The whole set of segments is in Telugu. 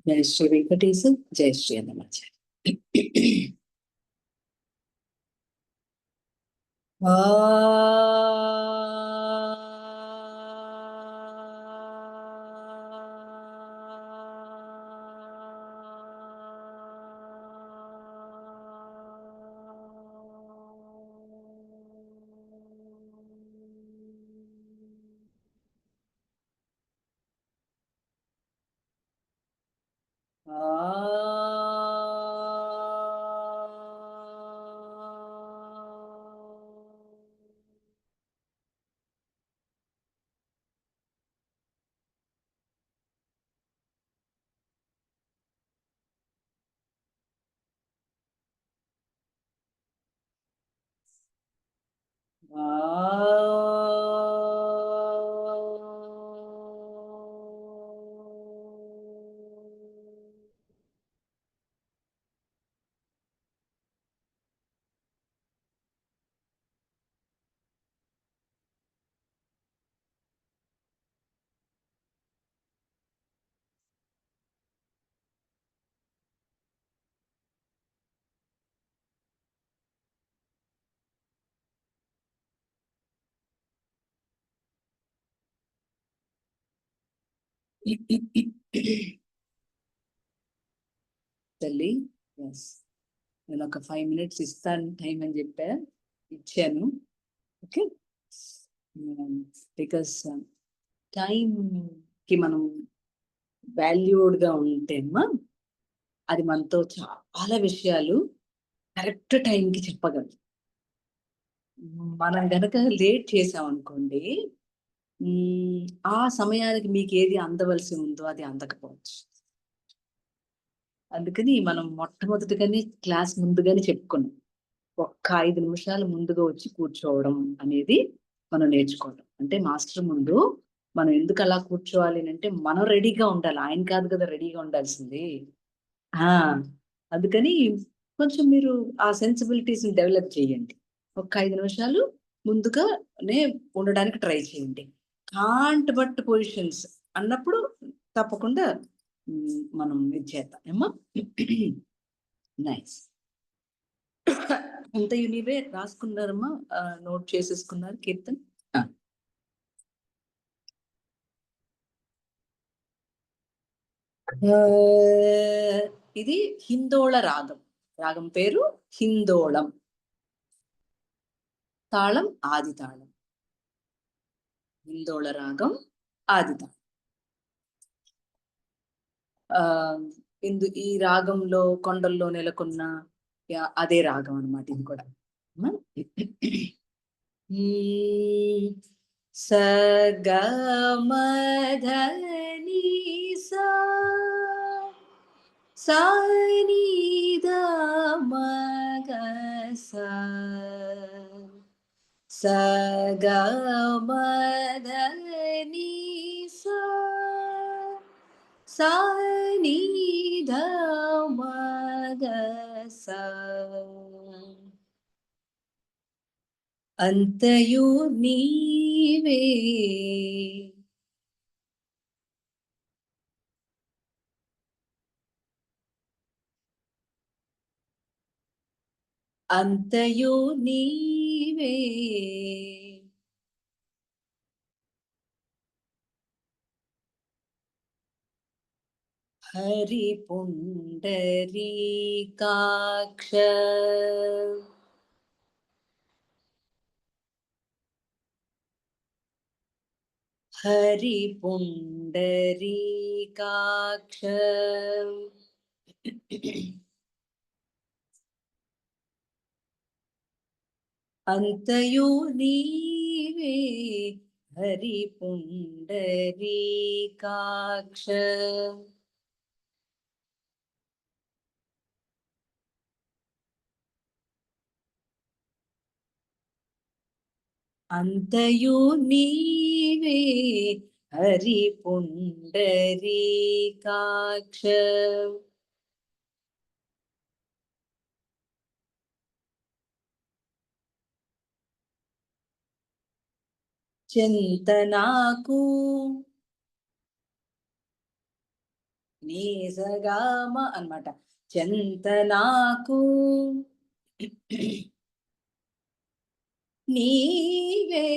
జయ శ్రీ వెంకటేశ, జయ శ్రీ అన్నమాచార్య. తల్లి, నేను ఒక 5 minutes ఇస్తాను టైం అని ఇచ్చాను. ఓకే, బికాస్ టైంకి మనం వాల్యూడ్గా ఉంటేమ్మా అది మనతో చాలా విషయాలు కరెక్ట్ టైంకి చెప్పగలరు. మనం గనక లేట్ చేసామనుకోండి, ఆ సమయానికి మీకు ఏది అందవలసి ఉందో అది అందకపోవచ్చు. అందుకని మనం మొట్టమొదటిగానే క్లాస్ ముందుగానే చెప్పుకున్నాం, ఒక్క 5 నిమిషాలు ముందుగా వచ్చి కూర్చోవడం అనేది మనం నేర్చుకోవడం. అంటే మాస్టర్ ముందు మనం ఎందుకు అలా కూర్చోవాలి అంటే మనం రెడీగా ఉండాలి, ఆయన కాదు కదా రెడీగా ఉండాల్సింది. అందుకని కొంచెం మీరు ఆ సెన్సిబిలిటీస్ డెవలప్ చేయండి. ఒక 5 నిమిషాలు ముందుగానే ఉండడానికి ట్రై చేయండి. కాంట్ బట్ పొజిషన్స్ అన్నప్పుడు తప్పకుండా మనం ఇది చేద్దాం ఏమో. నైస్. అంత నీవే రాసుకున్నారమ్మా, నోట్ చేసేసుకున్నారు కీర్తన్? ఇది హిందోళ రాగం. రాగం పేరు హిందోళం. తాళం ఆది తాళం. హిందోళ రాగం ఆది తాళం. ఈ రాగంలో కొండల్లో నెలకొన్న అదే రాగం అన్నమాట ఇది కూడా. సగమధని సగమధని అంతయు నీవే అంతయు నీవే హరి పుండరీకాక్ష హరి పుండరీకాక్ష అంతయు నీవే హరి పుండరీకాక్ష అంతయు నీవే హరి పుండరీకాక్ష చింతనాకు నీసగామ అన్నమాట. చెంత నాకు నీవే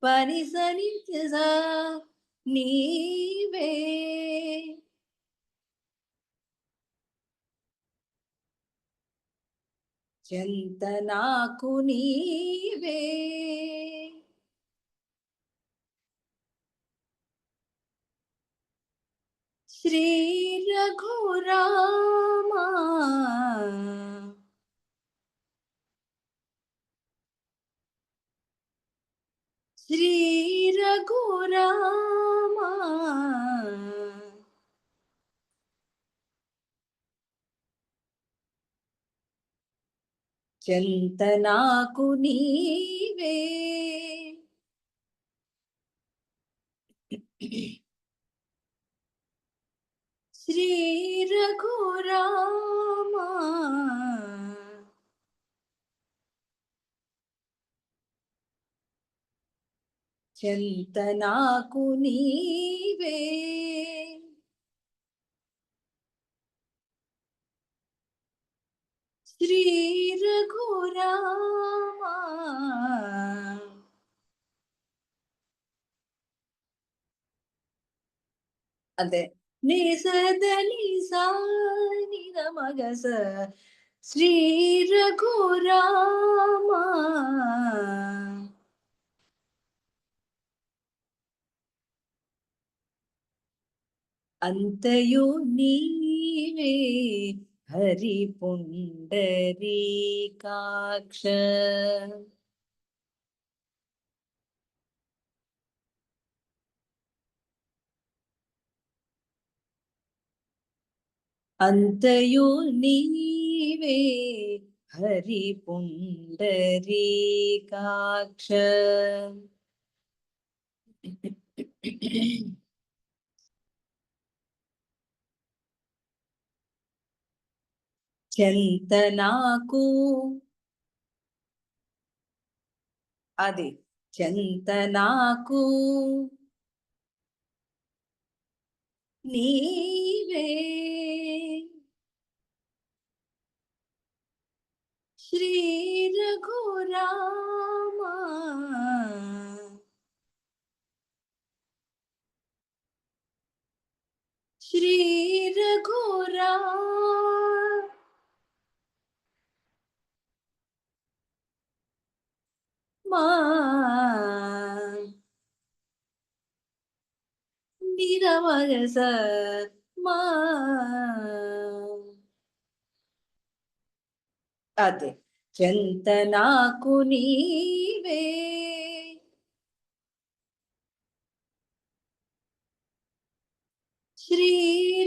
పనిసని నీవే చెంత నాకు నీవే శ్రీ రఘురామా శ్రీ రఘురామా చెంత నాకు నీవే శ్రీ రఘురామా చెంత నాకు నీవే శ్రీ రఘురామా అదే నిసదని మగస శ్రీ రఘురామా అంతయు నీవే హరి పుండరీకాక్ష అంతయు నీవే హరి పుండరీకాక్ష చెంత నాకు అది చెంత నాకు నీవే శ్రీ రఘురామా శ్రీ రఘురామా నిరమగస మా అదే చెంత నాకు నీవే శ్రీ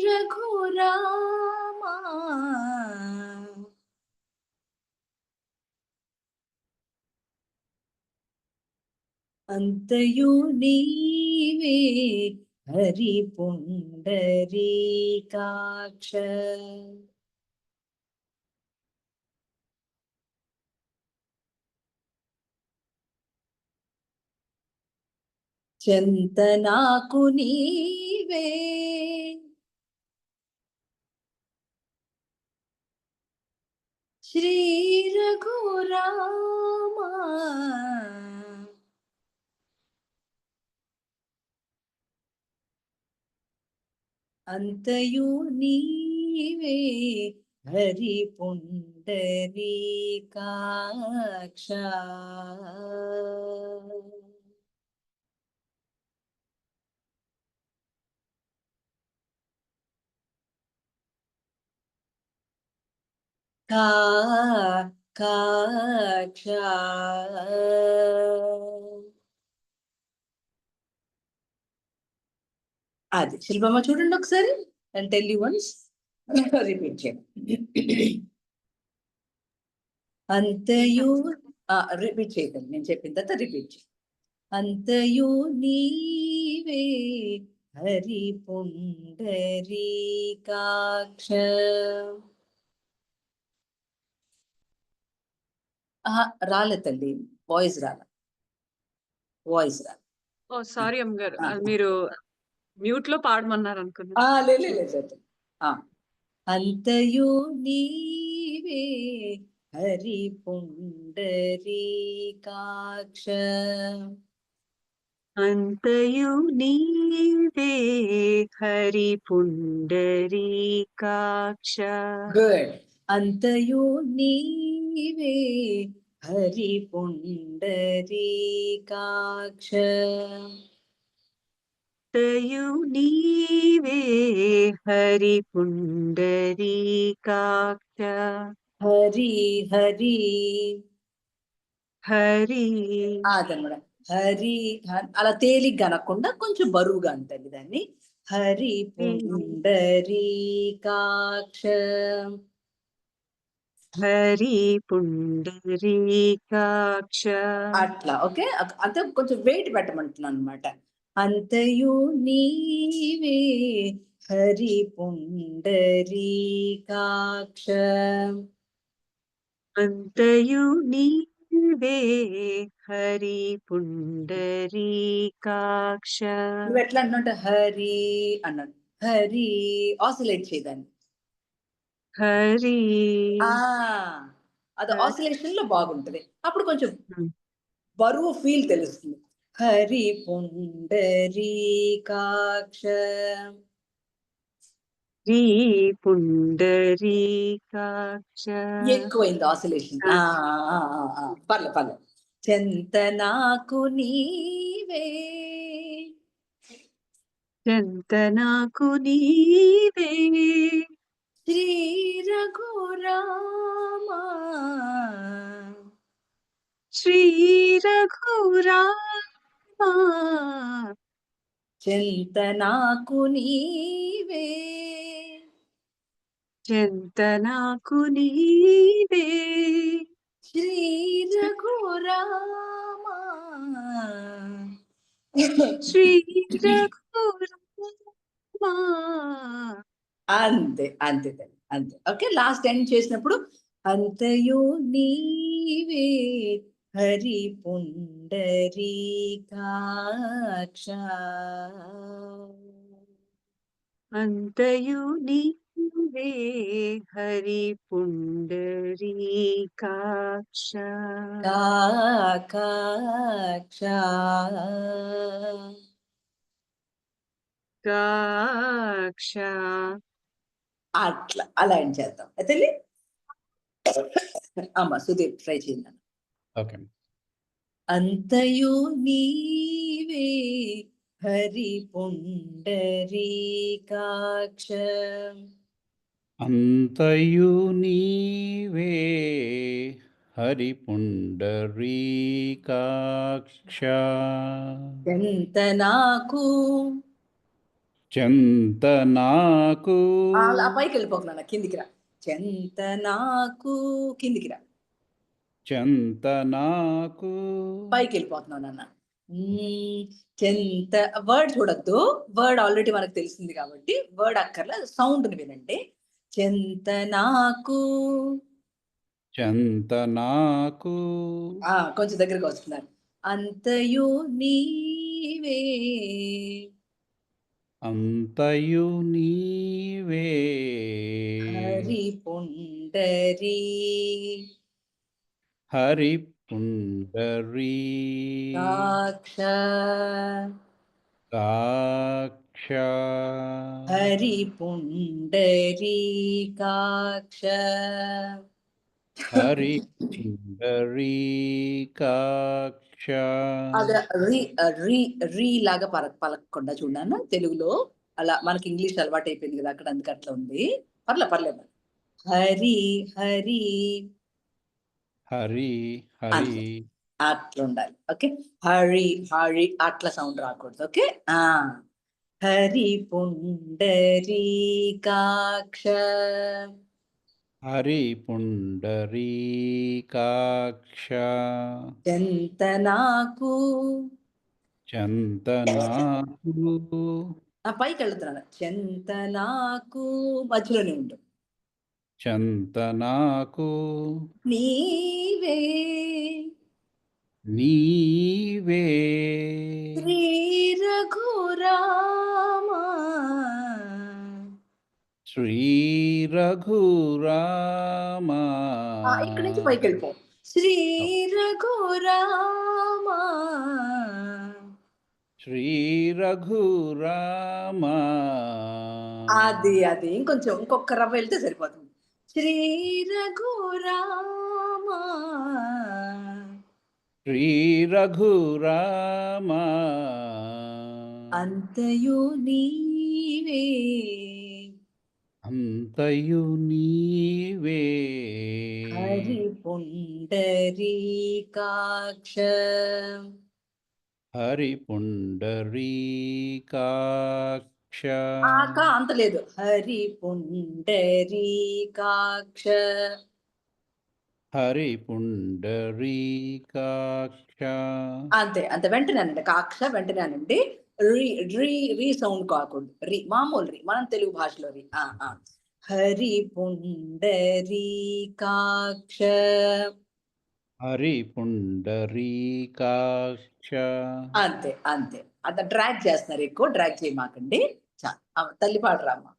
రఘురామా అంతయు నీవే హరి పుండరీకాక్ష చెంత నాకు నీవే శ్రీ రఘురామా అంతయు నీవే హరి పుండరీకాక్ష కాక్ష అది శిల్పమ్మ చూడండి ఒకసారి and tell you once repeat చేయండి అంతయు రిపీట్ చేయకండి నేను చెప్పిన తర్వాత రిపీట్ చేయండి అంతయు నీవే హరి పుండరీకాక్ష రాలే తల్లి వాయిస్ రాల ఓహ్! సారీ అమ్మగారు. ఆ! మీరు మ్యూట్‌లో పాడమన్నారనుకున్నా. లేదు. ఆ! అంతయు నీవే హరి పుండరీకాక్ష. అంతయు నీవే హరి పుండరీకాక్ష. గుడ్. అంతయు నీవే హరి పుండరీకాక్ష. అంతయు నీవే హరి పుండరీకాక్ష. హరి హరి హరి అదనమాట. హరి అలా తేలిగ్గా అనకుండా కొంచెం బరువుగా అంటండి దాన్ని. హరి పుండరీకాక్ష. హరి పుండరీకాక్ష. అట్లా ఓకే. అంటే కొంచెం వెయిట్ పెట్టమంటున్నాననమాట. అంతయు నీవే హరి పుండరీకాక్ష. అంతయు నీవే హరి పుండరీకాక్ష. నువ్వెట్లా అంటున్నావంటే హరి అన్నాను. హరి ఆసిలేట్ చేయదాన్ని. హరి ఆ! అది ఆసిలేషన్‌లో బాగుంటది. అప్పుడు కొంచెం హ్మ్. బరువు ఫీల్ తెలుస్తుంది. హరి పుండరీకాక్ష. శ్రీ పుండరీకాక్ష. ఎక్కువైంది ఆసిలేషన్. ఆ! ఆ! ఆ! ఆ! ఆ! పర్లేదు. చెంత నాకు నీవే చెంత నాకు నీవే శ్రీ రఘురామా. శ్రీ రఘురామా. చెంత నాకు నీవే చెంత నాకు నీవే శ్రీ రఘురామా. శ్రీ రఘురామా. అంతే తల్లి. అంతే. ఓకే. లాస్ట్ ఎండ్ చేసినప్పుడు అంతయు నీవే హరి పుండరీకాక్ష. అంతయు నీవే హరి పుండరీకాక్ష. కాకాక్ష. కాక్ష. అట్లా. అలా ఎండ్ చేద్దాం. తల్లి. అమ్మ సుధీర్ ట్రై చేయండి. ఓకే. అంతయు నీవే హరి పుండరీకాక్ష. అంతయు నీవే హరి పుండరీకాక్ష. ఎంత నాకు చెంత నాకు అలా పైకెళ్ళిపోకు నాన్న కిందికి రా. చెంత నాకు కిందికి రా. చెంత నాకు పైకెళ్ళిపోతున్నావు నాన్న. హ్మ్. చెంత వర్డ్ చూడొద్దు. వర్డ్ ఆల్రెడీ మనకు తెలిసింది కాబట్టి వర్డ్ అక్కర్లా. సౌండ్‌ని వినండి. చెంత నాకు చెంత నాకు కొంచెం దగ్గరకొస్తున్నారు. అంతయు నీవే అంతయు నీవే హరి పుండరీ హరి పుండరీ కాక్ష. కాక్ష. హరి పుండరీకాక్ష. హరి పుండరీకాక్ష. అదే రి రి రి లాగా పలకకుండా చూడు నాన్న తెలుగులో. అలా మనకి ఇంగ్లీష్ అలవాటయిపోయింది గదా! అక్కడ అందుకే అట్లా ఉంది. పర్లేదు. హరి హరి హరి హరి అంతే. అట్లుండాలి. ఓకే. హరి అట్లా సౌండ్ రాకూడదు. ఓకే. ఆ! హరి పుండరీకాక్ష. హరి పుండరీకాక్ష. చెంత నాకు చెంత నాకు పైకెళ్తున్నాను. చెంత నాకు మధ్యలోనే ఉండు. చెంత నాకు నీవే నీవే శ్రీ శ్రీ రఘురామ ఇక్కడి నుంచి పైకి వెళ్ళిపో. శ్రీ రఘురామ శ్రీ రఘురామ అది ఇంకొంచెం ఇంకొక రవ్వ వెళ్తే సరిపోతుంది. శ్రీ రఘురామ శ్రీ రఘురామ అంతయు నీవే అంతయు నీవే హరి పుండరీకాక్ష హరి పుండరీకాక్ష ఆక అంత లేదు. హరి పుండరీకాక్ష హరి పుండరీకాక్ష అంతే వెంటనే అనండి. కాక్ష వెంటనే అనండి. రీ రీ రీ సౌండ్ కాకూడదు. రీ మామూలు రీ, మనం తెలుగు భాషలో రీ. హరి పుండరీకాక్ష హరి పుండరీకాక్ష అంతే అంత డ్రాగ్ చేస్తున్నారు, ఎక్కువ డ్రాగ్ చేయమాకండి. తల్లి పాట రామ్మా.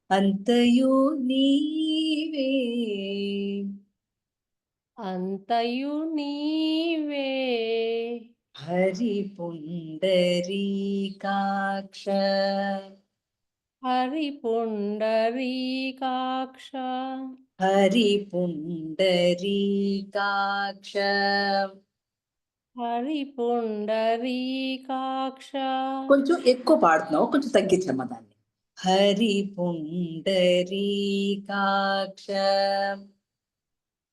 అంతయు నీవే అంతయు నీవే హరి పుండరీకాక్ష హరి పుండరీకాక్ష హరి పుండరీకాక్ష హరి పుండరీకాక్ష. కొంచెం ఎక్కువ పాడుతున్నావు, కొంచెం తగ్గించమ్మా దాన్ని. హరి పుండరీకాక్ష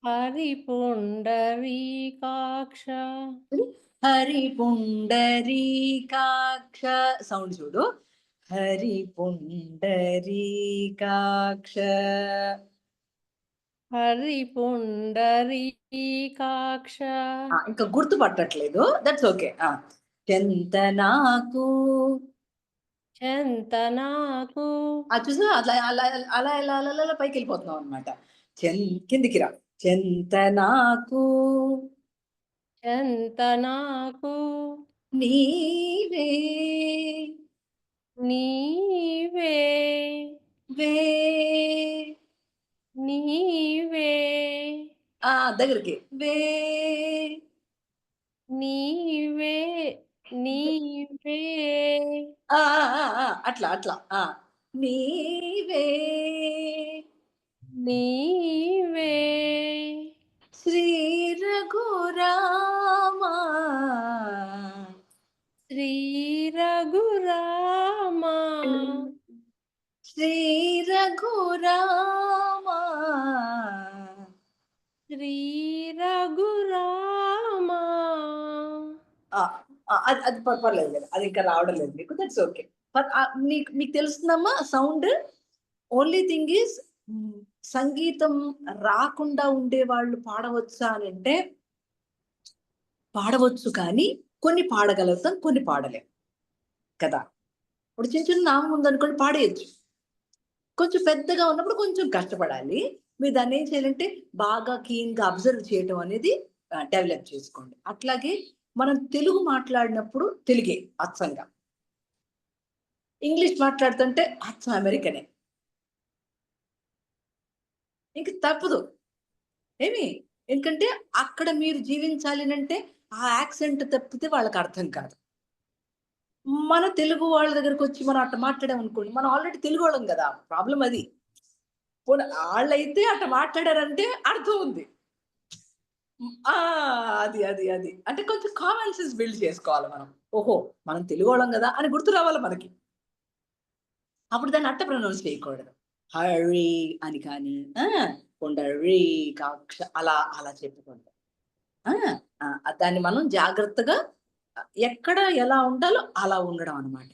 హరి పుండరీకాక్ష హరి పుండరీకాక్ష సౌండ్ చూడు. హరి పుండరీకాక్ష హరి పుండరీకాక్ష. ఇంకా గుర్తుపట్టట్లేదు, దట్స్ ఓకే. చెంత నాకు చెంతనాకు చూసా అలా అలా అలా అలా అలా అలా పైకి వెళ్ళిపోతున్నాం అనమాట. కిందికి రా. చెంత నాకు చెంతనాకు నీవే నీవే వే నీవే దగ్గరికి వే నీవే నీవే అట్లా నీవే నీవే శ్రీ రఘురామ శ్రీ రఘురామ శ్రీ రఘురామ శ్రీ రఘురామ. అది పర్లేదు కదా, అది ఇంకా రావడం లేదు మీకు, దట్స్ ఓకే. మీకు తెలుస్తుందమ్మా సౌండ్. ఓన్లీ థింగ్ ఈజ్ సంగీతం రాకుండా ఉండే వాళ్ళు పాడవచ్చా అని అంటే పాడవచ్చు, కానీ కొన్ని పాడగలుగుతాం, కొన్ని పాడలేం కదా. ఇప్పుడు చిన్న నామం ఉందనుకోండి పాడేయచ్చు. కొంచెం పెద్దగా ఉన్నప్పుడు కొంచెం కష్టపడాలి. మీరు దాన్ని ఏం చేయాలంటే బాగా కీన్గా అబ్జర్వ్ చేయటం అనేది డెవలప్ చేసుకోండి. అట్లాగే మనం తెలుగు మాట్లాడినప్పుడు తెలుగే అచ్చంగా, ఇంగ్లీష్ మాట్లాడుతుంటే అచ్చం అమెరికనే. ఇంక తప్పదు ఏమి, ఎందుకంటే అక్కడ మీరు జీవించాలి అంటే ఆ యాక్సెంట్ తప్పితే వాళ్ళకి అర్థం కాదు. మన తెలుగు వాళ్ళ దగ్గరకు వచ్చి మనం అట్ట మాట్లాడామనుకోండి, మనం ఆల్రెడీ తెలుగు వాళ్ళం కదా, ప్రాబ్లం అది. వాళ్ళైతే అట్ట మాట్లాడారంటే అర్థం ఉంది. అది అది అది అంటే కొంచెం కామన్ సెన్స్ బిల్డ్ చేసుకోవాలి మనం. ఓహో మనం తెలుగు వాళ్ళం కదా అని గుర్తు రావాలి మనకి. అప్పుడు దాన్ని అట్ట ప్రొనౌన్స్ చేయకూడదు. హరి అని కానీ కొండరీ కాక్ష అలా అలా చెప్పకూడదు. దాన్ని మనం జాగ్రత్తగా ఎక్కడ ఎలా ఉండాలో అలా ఉండడం అన్నమాట.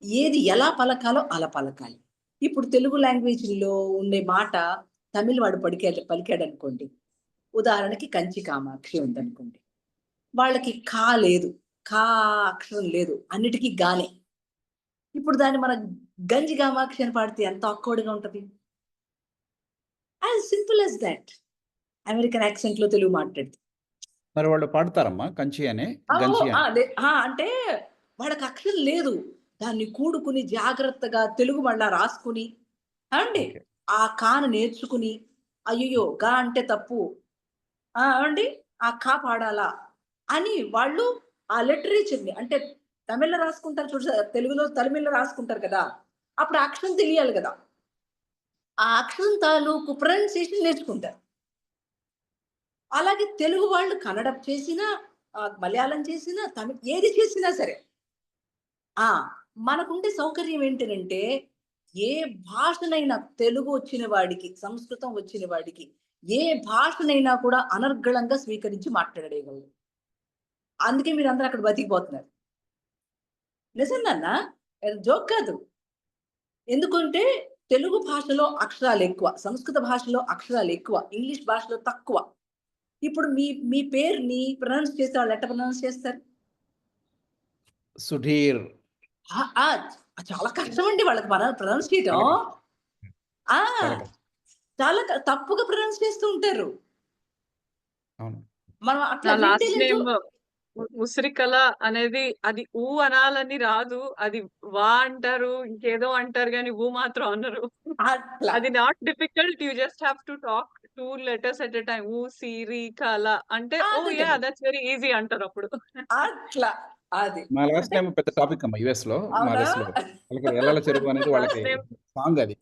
ఏది ఎలా పలకాలో అలా పలకాలి. ఇప్పుడు తెలుగు లాంగ్వేజ్లో ఉండే మాట తమిళ వాడు పలికాడు అనుకోండి, ఉదాహరణకి కంచి కామాక్షి ఉందనుకోండి, వాళ్ళకి కా లేదు, కా అక్షరం లేదు, అన్నిటికీ గానే. ఇప్పుడు దాన్ని మన గంజి కామాక్షి అని పాడితే ఎంత ఆక్వర్డ్గా ఉంటుంది. As simple as that. American accent లో తెలుగు మాట్లాడితే మరి వాళ్ళు పాడతారమ్మా కంచి అని, గంచి అని. అంటే వాళ్ళకి అక్షరం లేదు, దాన్ని కూడుకుని జాగ్రత్తగా తెలుగు మళ్ళా రాసుకుని అండి ఓకే. ఆ కాను నేర్చుకుని అయ్యో గా అంటే తప్పు అండి ఆ కా పాడాలా అని వాళ్ళు ఆ లిటరేచర్ని అంటే తమిళ్లో రాసుకుంటారు చూడ తెలుగులో తమిళ్లో రాసుకుంటారు కదా అప్పుడు అక్షరం తెలియాలి కదా ఆ అక్షరం తాలూకు ప్రొనౌన్సియేషన్ నేర్చుకుంటారు అలాగే తెలుగు వాళ్ళు కన్నడ చేసినా మలయాళం చేసినా తమిళ్ ఏది చేసినా సరే ఆ మనకుండే సౌకర్యం ఏంటంటే ఏ భాషనైనా తెలుగు వచ్చిన వాడికి సంస్కృతం వచ్చిన వాడికి ఏ భాషనైనా కూడా అనర్గళంగా స్వీకరించి మాట్లాడేయగలరు అందుకే మీరు అందరూ అక్కడ బతికిపోతున్నారు నిజంగా జోక్ కాదు ఎందుకంటే తెలుగు భాషలో అక్షరాలు ఎక్కువ సంస్కృత భాషలో అక్షరాలు ఎక్కువ ఇంగ్లీష్ భాషలో తక్కువ ఇప్పుడు మీ మీ పేరుని ప్రొనౌన్స్ చేసే వాళ్ళు ఎట్లా ప్రొనౌన్స్ చేస్తారు సుధీర్. ఆ! ఆ! చాలా కష్టమండి వాళ్ళకి ప్రొనౌన్స్ చేయటం. చాలా కష్టం. ఆ! చాలా కష్టం. చాలా తప్పుగా ప్రొనౌన్స్ చేస్తూ ఉంటారు. అవును. మనం నా అట్లా లాస్ట్ వింటే లేదు. నేమ్ ముసిరికళ అనేది అది ఊ అనాలని రాదు. అది వా అంటారు. ఇంకేదో అంటారు గానీ ఊ మాత్రం అనరు. అట్లా. అది not difficult. You just have to talk 2 letters at a time. ఊ, సి, రి, కళ అంటే ఓహ్! అదే. యాహ్! దట్స్ వెరీ ఈజీ అంటారప్పుడు. అట్లా. అది. మా లాస్ట్ అంటే టైమ్ పెద్ద టాపిక్ అమ్మ యూఎస్‌లో. మా అవునా? లెస్‌లో. వాళ్ళకి ఎల్లల చెరువు అనేది లాస్ట్ వాళ్ళకి నేమ్ సాంగ్ అది.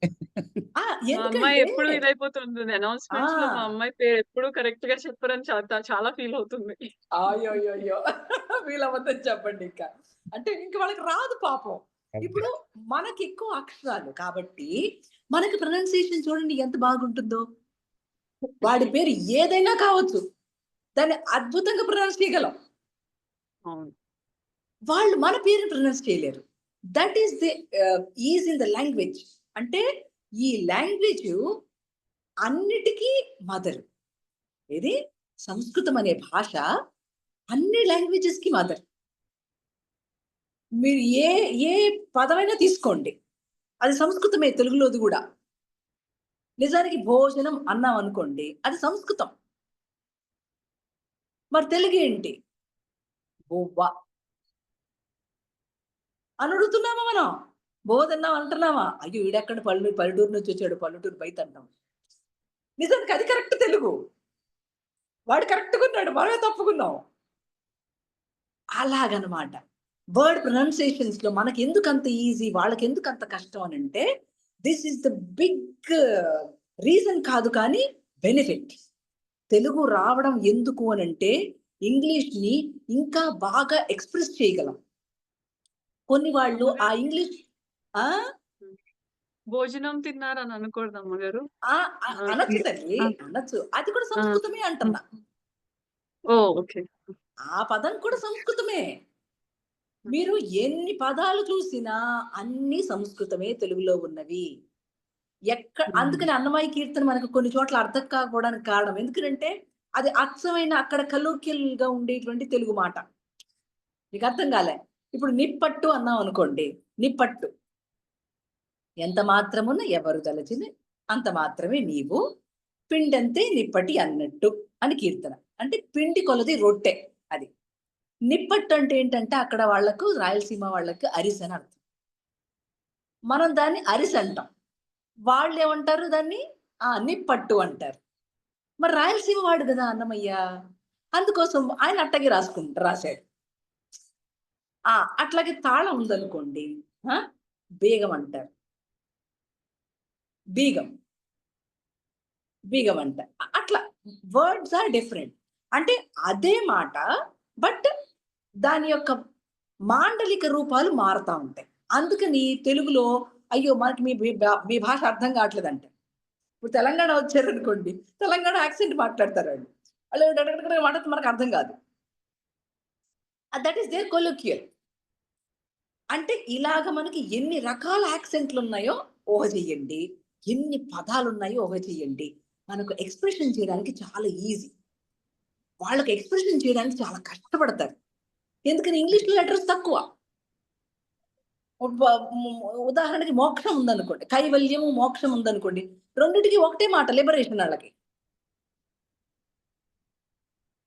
ఆ! మా అమ్మాయి ఎందుకంటే ఎప్పుడు ఇదైపోతుంది. అనౌన్స్‌మెంట్స్‌లో మా ఆ! అమ్మాయి పేరు ఎప్పుడు కరెక్ట్‌గా చెప్పరని చాలా ఫీల్ అవుతుంది. అయ్యోయ్యోయ్యో! వీళ్ళబద్ధం చెప్పండి ఇంకా. అంటే ఇంక వాళ్ళకి రాదు పాపం. అది. ఇప్పుడు మనకెక్కువ అక్షరాలు కాబట్టి, మనకి ప్రొనౌన్సియేషన్ చూడండి ఎంత బాగుంటుందో. వాడి పేరు ఏదైనా కావచ్చు. దాన్ని అద్భుతంగా ప్రొనౌన్స్ చేయగలం. అవును. వాళ్ళు మన పేరుని ప్రొనౌన్స్ చేయలేరు. That is the is in the language. అంటే ఈ లాంగ్వేజు అన్నిటికీ మదర్. ఏది? సంస్కృతం అనే భాష అన్ని లాంగ్వేజెస్‌కి మదర్. మీరు ఏ ఏ పదమైనా తీసుకోండి. అది సంస్కృతమే తెలుగులోది గూడా. నిజానికి భోజనం అన్నాం అనుకోండి. అది సంస్కృతం. మరి తెలుగేంటి? బువ్వ. అని అడుగుతున్నామా మనం? బువ్వ తిన్నాం అంటున్నామా? అయ్యో! ఈడెక్కడ పల్లెటూరు నుంచి వచ్చాడు. పల్లెటూరు బయట అంటాం. నిజానికి అది కరెక్ట్ తెలుగు. వాడు కరెక్ట్‌గున్నాడు. మనమే తప్పుకున్నాం. అలాగనమాట. వర్డ్ ప్రొనౌన్సియేషన్స్‌లో మనకెందుకంత ఈజీ, వాళ్ళకెందుకంత కష్టం అనంటే, this is the big reason కాదు కానీ బెనిఫిట్. తెలుగు రావడం ఎందుకు అనంటే, ఇంగ్లీష్‌ని ఇంకా బాగా ఎక్స్‌ప్రెస్ చేయగలం. కొన్ని వాళ్ళు ఆ అమ్మగారు ఇంగ్లీష్ ఆ! భోజనం తిన్నారని అనకూడదా అమ్మగారు? ఆ! ఆ! అనొచ్చు తల్లి. ఆ! అనొచ్చు. అది కూడా ఆ! సంస్కృతమే హ్మ్. అంటున్నా. ఓహ్! ఓకే. ఆ పదం కూడా సంస్కృతమే. మీరు ఎన్ని పదాలు చూసినా అన్నీ సంస్కృతమే తెలుగులో ఉన్నవి. హ్మ్. అందుకని అన్నమయ్య కీర్తన మనకు కొన్ని చోట్ల అర్థం కాకపోవడానికి కారణం. ఎందుకనంటే, అది అచ్చమైన అక్కడ కలోక్యల్‌గా ఉండేటువంటి తెలుగు మాట. మీకు అర్థం కాలే. ఇప్పుడు నిప్పట్టు అన్నాం అనుకోండి. నిప్పట్టు. ఎంత మాత్రమున ఎవరు తలచిన అంత మాత్రమే నీవు. పిండంతే నిప్పటి అన్నట్టు అని కీర్తన. అంటే పిండి కొలది రొట్టె అది. నిప్పట్టు అంటే ఏంటంటే అక్కడ వాళ్ళకు రాయలసీమ వాళ్ళకి అరిసెని అర్థం. మనం దాన్ని అరిసంటాం. వాళ్ళేమంటారు దాన్ని నిప్పట్టు అంటారు. మరి రాయలసీమ వాడు గదా అన్నమయ్య. అందుకోసం ఆయన అట్టాగే రాసాడు. అట్లాగే తాళం ఉందనుకోండి. ఆ! బేగం అంటారు. బీగం, బీగం అంటారు. అట్లా వర్డ్స్ ఆర్ డిఫరెంట్. అంటే అదే మాట బట్ దాని యొక్క మాండలిక రూపాలు మారతా ఉంటాయి. అందుకని తెలుగులో అయ్యో! మనకి మీ భాష అర్థం కావట్లేదంట. ఇప్పుడు తెలంగాణ వచ్చారనుకోండి. తెలంగాణ యాక్సెంట్ మాట్లాడతారాళ్ళు. ఆళ్ళు డగడగడగడ మాట్లాడితే మనకు అర్థం కాదు. That is there colloquial. అంటే ఇలాగ మనకి ఎన్ని రకాల యాక్సెంట్లున్నాయో ఊహ చేయండి. ఎన్ని పదాలున్నాయో ఊహ చేయండి. మనకు ఎక్స్‌ప్రెషన్ చేయడానికి చాలా ఈజీ. వాళ్ళకి ఎక్స్‌ప్రెషన్ చేయడానికి చాలా కష్టపడతారు. ఎందుకని ఇంగ్లీష్‌లో లెటర్స్ తక్కువ. ఉబ ఉదాహరణకి మోక్షం ఉందనుకోండి. కైవల్యము, మోక్షం ఉందనుకోండి. రెండిటికి ఒకటే మాట లిబరేషన్ ఆళ్ళకి.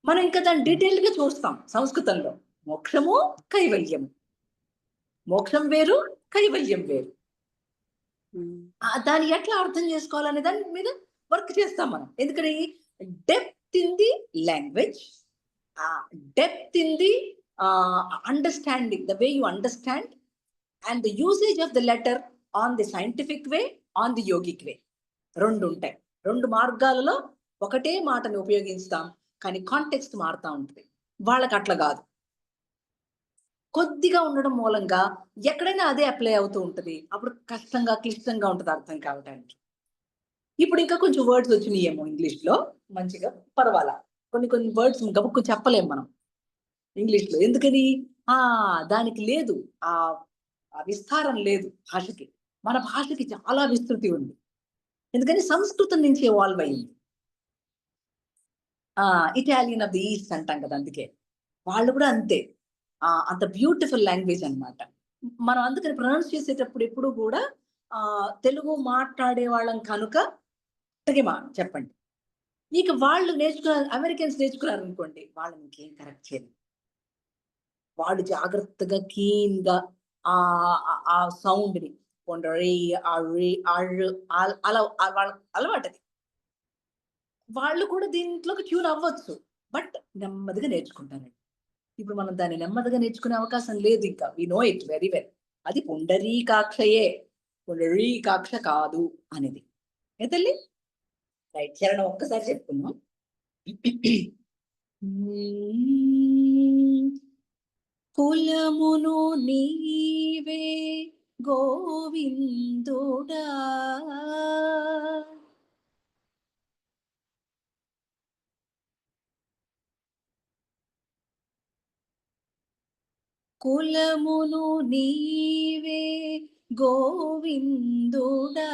మనం ఇంకా దాన్ని డీటెయిల్డ్‌గా చూస్తాం సంస్కృతంలో. మోక్షము, కైవల్యము. మోక్షం వేరు, కైవల్యం వేరు. దాన్ని ఎట్లా అర్థం చేసుకోవాలనే దాని మీద వర్క్ చేస్తాం మనం. ఎందుకని depth in the language, depth in the understanding, the way you understand and the usage of the letter on the scientific way, on the yogic way. రెండు ఉంటాయి. రెండు మార్గాలలో ఒకటే మాటను ఉపయోగిస్తాం, కానీ కాంటెక్స్ట్ మారుతూ ఉంటుంది. వాళ్ళకి అట్లా కాదు. కొద్దిగా ఉండడం మూలంగా ఎక్కడైనా అదే అప్లై అవుతూ ఉంటుంది. అప్పుడు కష్టంగా, క్లిష్టంగా ఉంటుంది అర్థం కావడానికి. ఇప్పుడు ఇంకా కొంచెం వర్డ్స్ వచ్చినాయేమో ఇంగ్లీష్లో, మంచిగా పర్వాలా. కొన్ని కొన్ని వర్డ్స్ గబుక్కు చెప్పలేం మనం ఇంగ్లీష్లో. ఎందుకని దానికి లేదు, ఆ విస్తారం లేదు భాషకి. మన భాషకి చాలా విస్తృతి ఉంది. ఎందుకని సంస్కృతం నుంచి ఎవాల్వ్ అయింది. ఇటాలియన్ ఆఫ్ ది ఈస్ట్ అంటాం కదా, అందుకే వాళ్ళు కూడా అంతే. అంత బ్యూటిఫుల్ లాంగ్వేజ్ అన్నమాట. మనం అందుకని ప్రొనౌన్స్ చేసేటప్పుడు ఎప్పుడు కూడా తెలుగు మాట్లాడే వాళ్ళం కనుక చెప్పండి. ఇక వాళ్ళు నేర్చుకున్నారు, అమెరికన్స్ నేర్చుకున్నారు అనుకోండి, వాళ్ళని ఇంకేం కరెక్ట్ చేయలేదు. వాళ్ళు జాగ్రత్తగా కీన్గా ఆ సౌండ్ని కొండరి అలా వాళ్ళ అలవాటది. వాళ్ళు కూడా దీంట్లోకి ట్యూన్ అవ్వచ్చు, బట్ నెమ్మదిగా నేర్చుకుంటారండి. ఇప్పుడు మనం దాన్ని నెమ్మదిగా నేర్చుకునే అవకాశం లేదు. ఇంకా we know it very well. అది పుండరీకాక్షయే, పుండరీకాక్ష కాదు అనేది. ఏ తల్లి? రైట్, చరణం ఒక్కసారి చెప్పుకుందాం. కులమును నీవే గోవిందుడా, కులమును నీవే గోవిందుడా,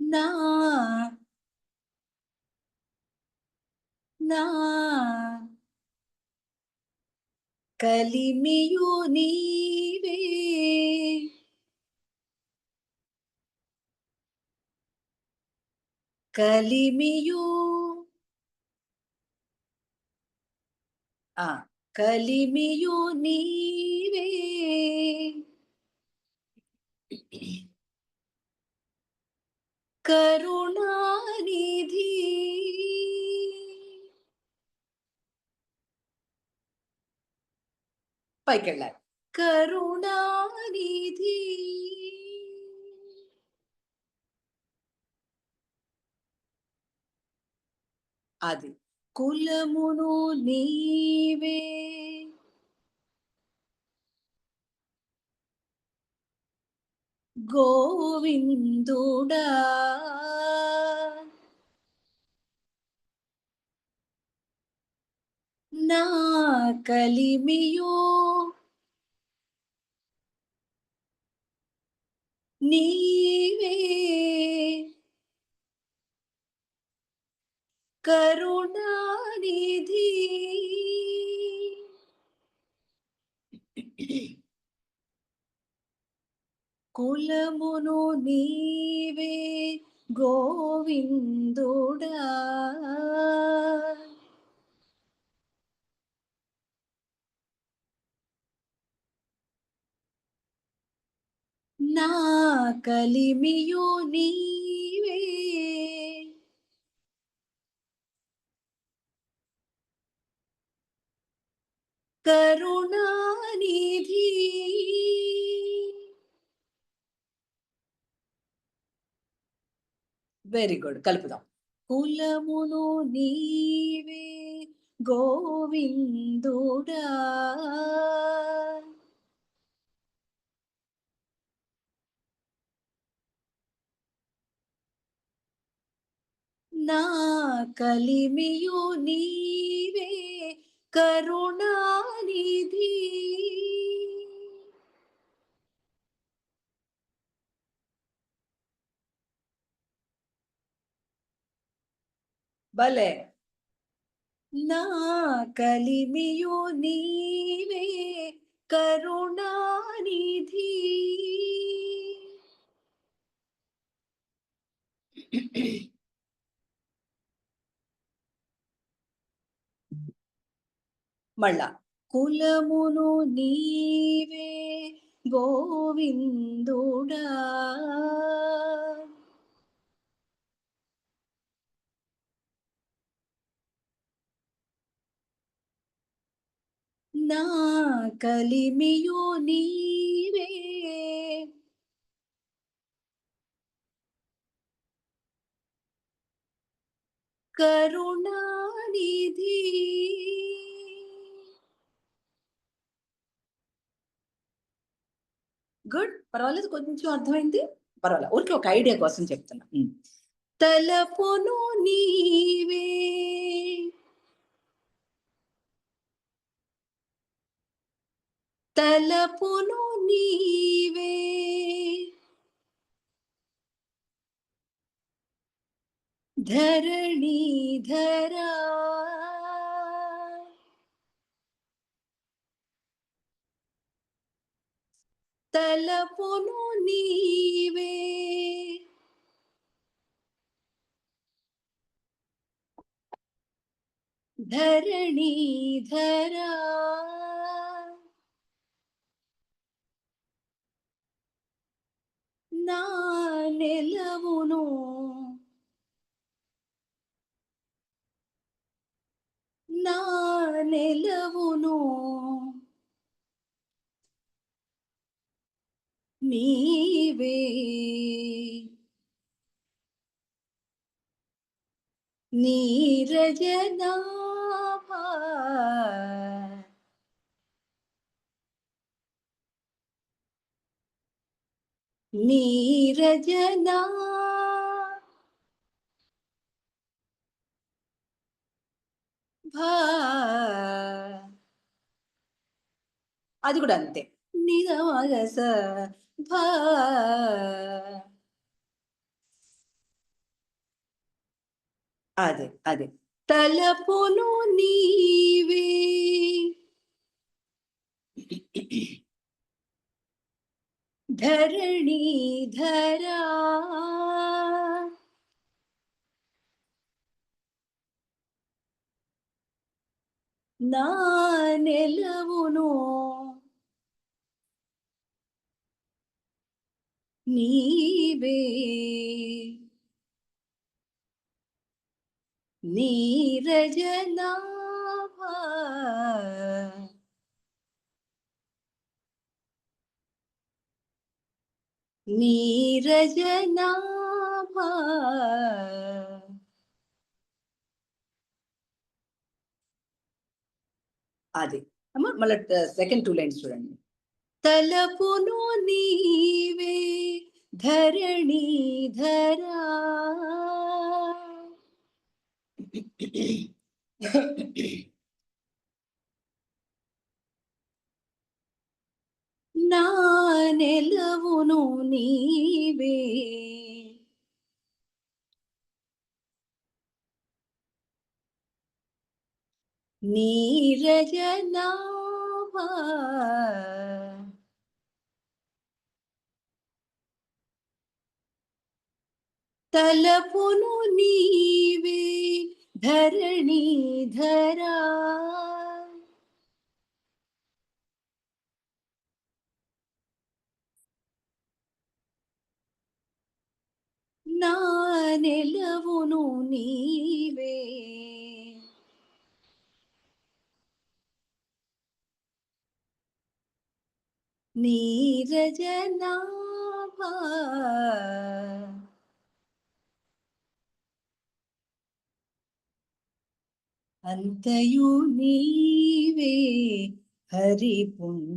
నా నా కలిమియు నీవే, కలిమియు కలిమియు నీవే, కరుణానిధి, పైకెళ్ళాలి. కరుణానిధి, అది కులమును నీవే గోవిందుడా, నా కలిమియు నీవే, కరుణానిధి, కులమును నీవే గోవిందుడా, నా కలిమియు నీవే, కరుణానిధి, వెరీ గుడ్. కలుపుదాం. కులమును నీవే గోవిందుడా, నా కలిమియు నీవే, కరుణానిధి, భలే. నా కలిమియు నీవే, కరుణానిధి, మళ్ళా కులమును నీవే గోవిందుడా నా కలిమియు నీవే కరుణానిధి గుడ్ పర్వాలేదు కొంచెం అర్థమైంది పర్వాలేదు ఊరికి ఒక ఐడియా కోసం చెప్తున్నా తలపును నీవే తలపును నీవే ధరణీధరా తలపును నీవే ధరణీధరా నా నెలవును నా నెలవును నీవే నీరజనాభా నీరజనా భా అది కూడా అంతే నిరమగస భా అదే తలపును నీవే ధరణీధరా నా నెలవును నీవే నీరజనాభా నీరజనాభా అది అమ్మ మళ్ళీ సెకండ్ 2 లైన్స్ చూడండి తలపును నీవే ధరణీధరా నా నెలవును నీవే నీరజనాభా తలపును నీవే ధరణీధరా నా నెలవును నీవే నీరజనాభా అంతయు నీవే హరి పుండరీకాక్ష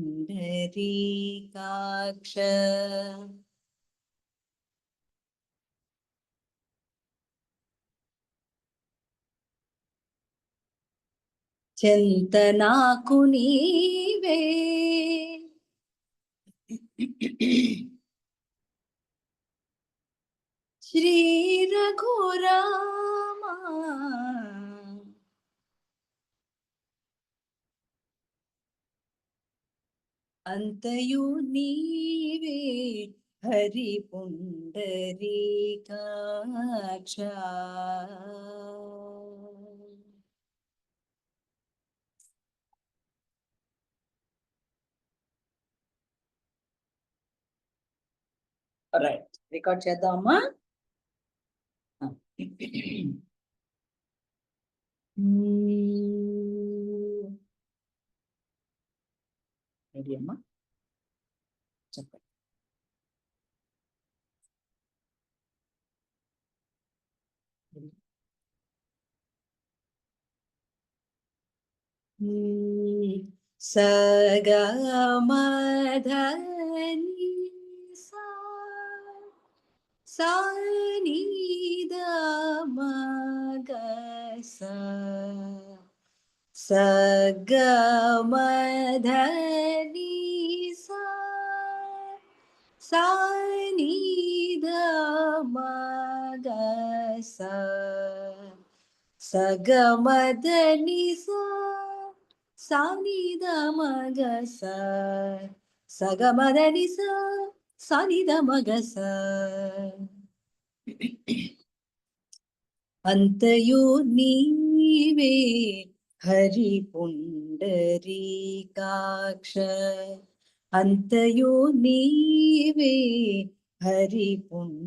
చింతనాకు నీవే శ్రీ రఘురామా అంతయు నీవే Hari Pundarikaksha right, record చేద్దామమ్మా. Ready అమ్మా, చెప్పండి. సగమధని సానిదమగస సగమధని సానిదమగస సగమధని సానిదమగస సగమధని సానిదమగస అంతయు నీవే హరి పుండరీకాక్ష అంతయు నీవే హరి పుండరీకాక్ష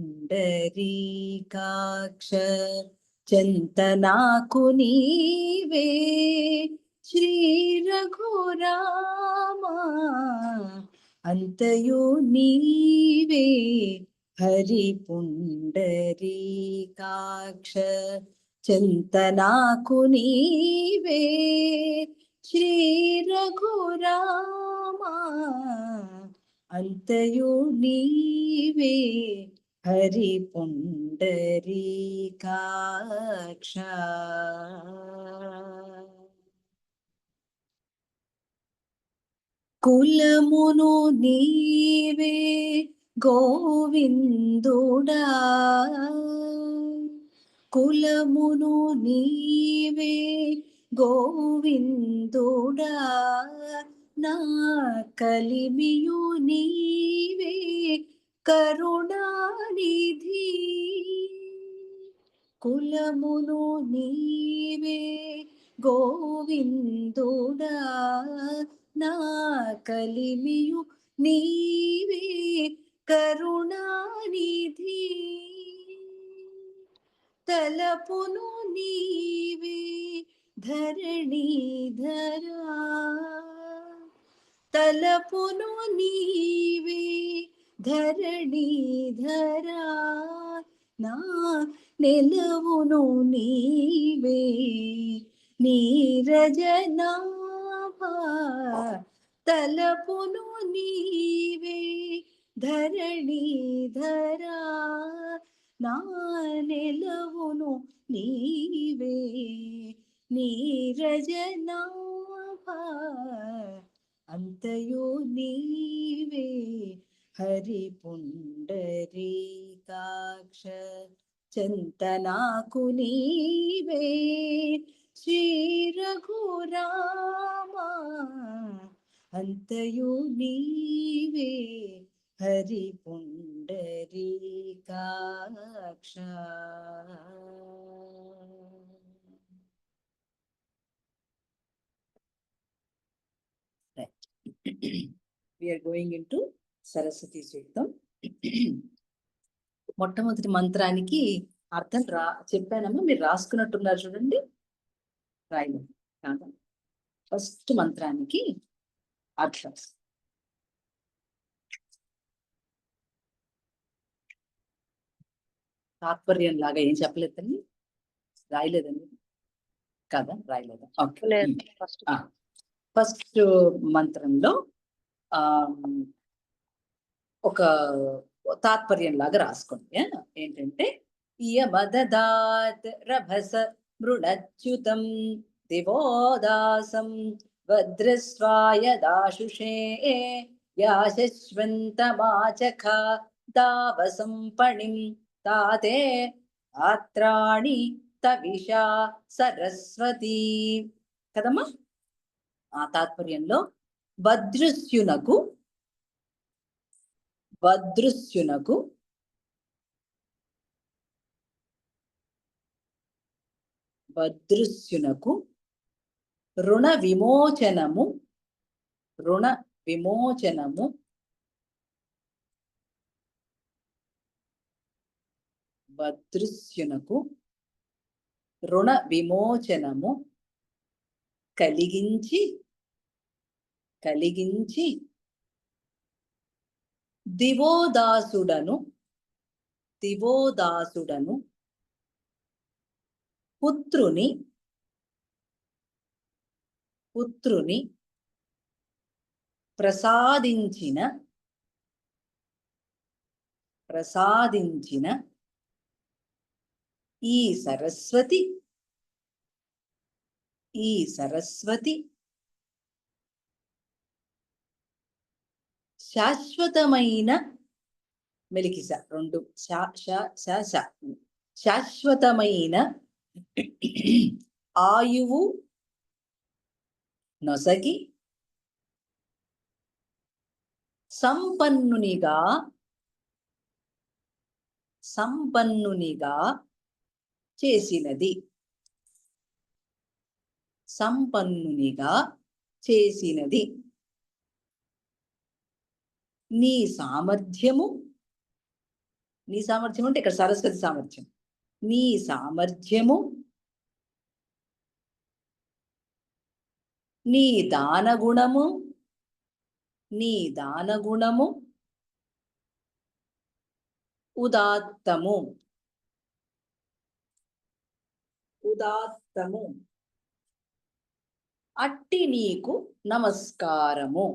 చింతనాకు నీవే శ్రీ రఘురామా అంతయు నీవే హరి పుండరీకాక్ష చింతనాకు నీవే శ్రీ రఘురామా అంతయు నీవే హరి పుండరీకాక్ష కులమును నీవే గోవిందుడా కులమును నీవే గోవిందుడా నా కలిమియు నీవే కరుణానిధి కులమును నీవే గోవిందుడా నా కలిమియు నీవే కరుణానిధి తలపును నీవే ధరణీధరా తలపును నీవే ధరణీధరా నా నెలవును నీవే నీరజనాభా తలపును నీవే ధరణీధరా నా నెలవును నీవే నీరజనాభా అంతయు నీవే హరి పుండరీకాక్ష చింతనాకు నీవే శ్రీ రఘురామా అంతయు నీవే Hari Pundarikaksha. We are going into Saraswati సూక్తం. మొట్టమొదటి మంత్రానికి అర్థం చెప్పానమ్మా, మీరు రాసుకున్నట్టున్నారు చూడండి. రాయలు కాదా, ఫస్ట్ మంత్రానికి అర్థం. తాత్పర్యం లాగా ఏం చెప్పలేదండి, రాయలేదండి కదా, రాయలేదా? ఓకే, ఫస్ట్ మంత్రంలో ఒక తాత్పర్యం లాగా రాసుకోండి. ఏంటంటే యమదదాత్ రభస మృణచ్యుతం దివోదాసం వజ్రస్వాయ దాశుషే యాశశ్వంతమాచఖ దావసం పణిం తాతే ఆత్రాణి తవిషా సరస్వతి కదమ్మా. ఆ తాత్పర్యంలో భద్రుస్యునకు రుణ విమోచనము వదృశ్యునకు రుణ విమోచనము కలిగించి దివోదాసుడను పుత్రుని ప్రసాదించిన ఈ సరస్వతి శాశ్వతమైన మెలికిస రెండు శాశ్వతమైన ఆయువు నొసగి సంపన్నునిగా చేసినది. నీ సామర్థ్యము అంటే ఇక్కడ సరస్వతి సామర్థ్యం. నీ సామర్థ్యము, నీ దానగుణము ఉదాత్తము అట్టి నీకు నమస్కారము.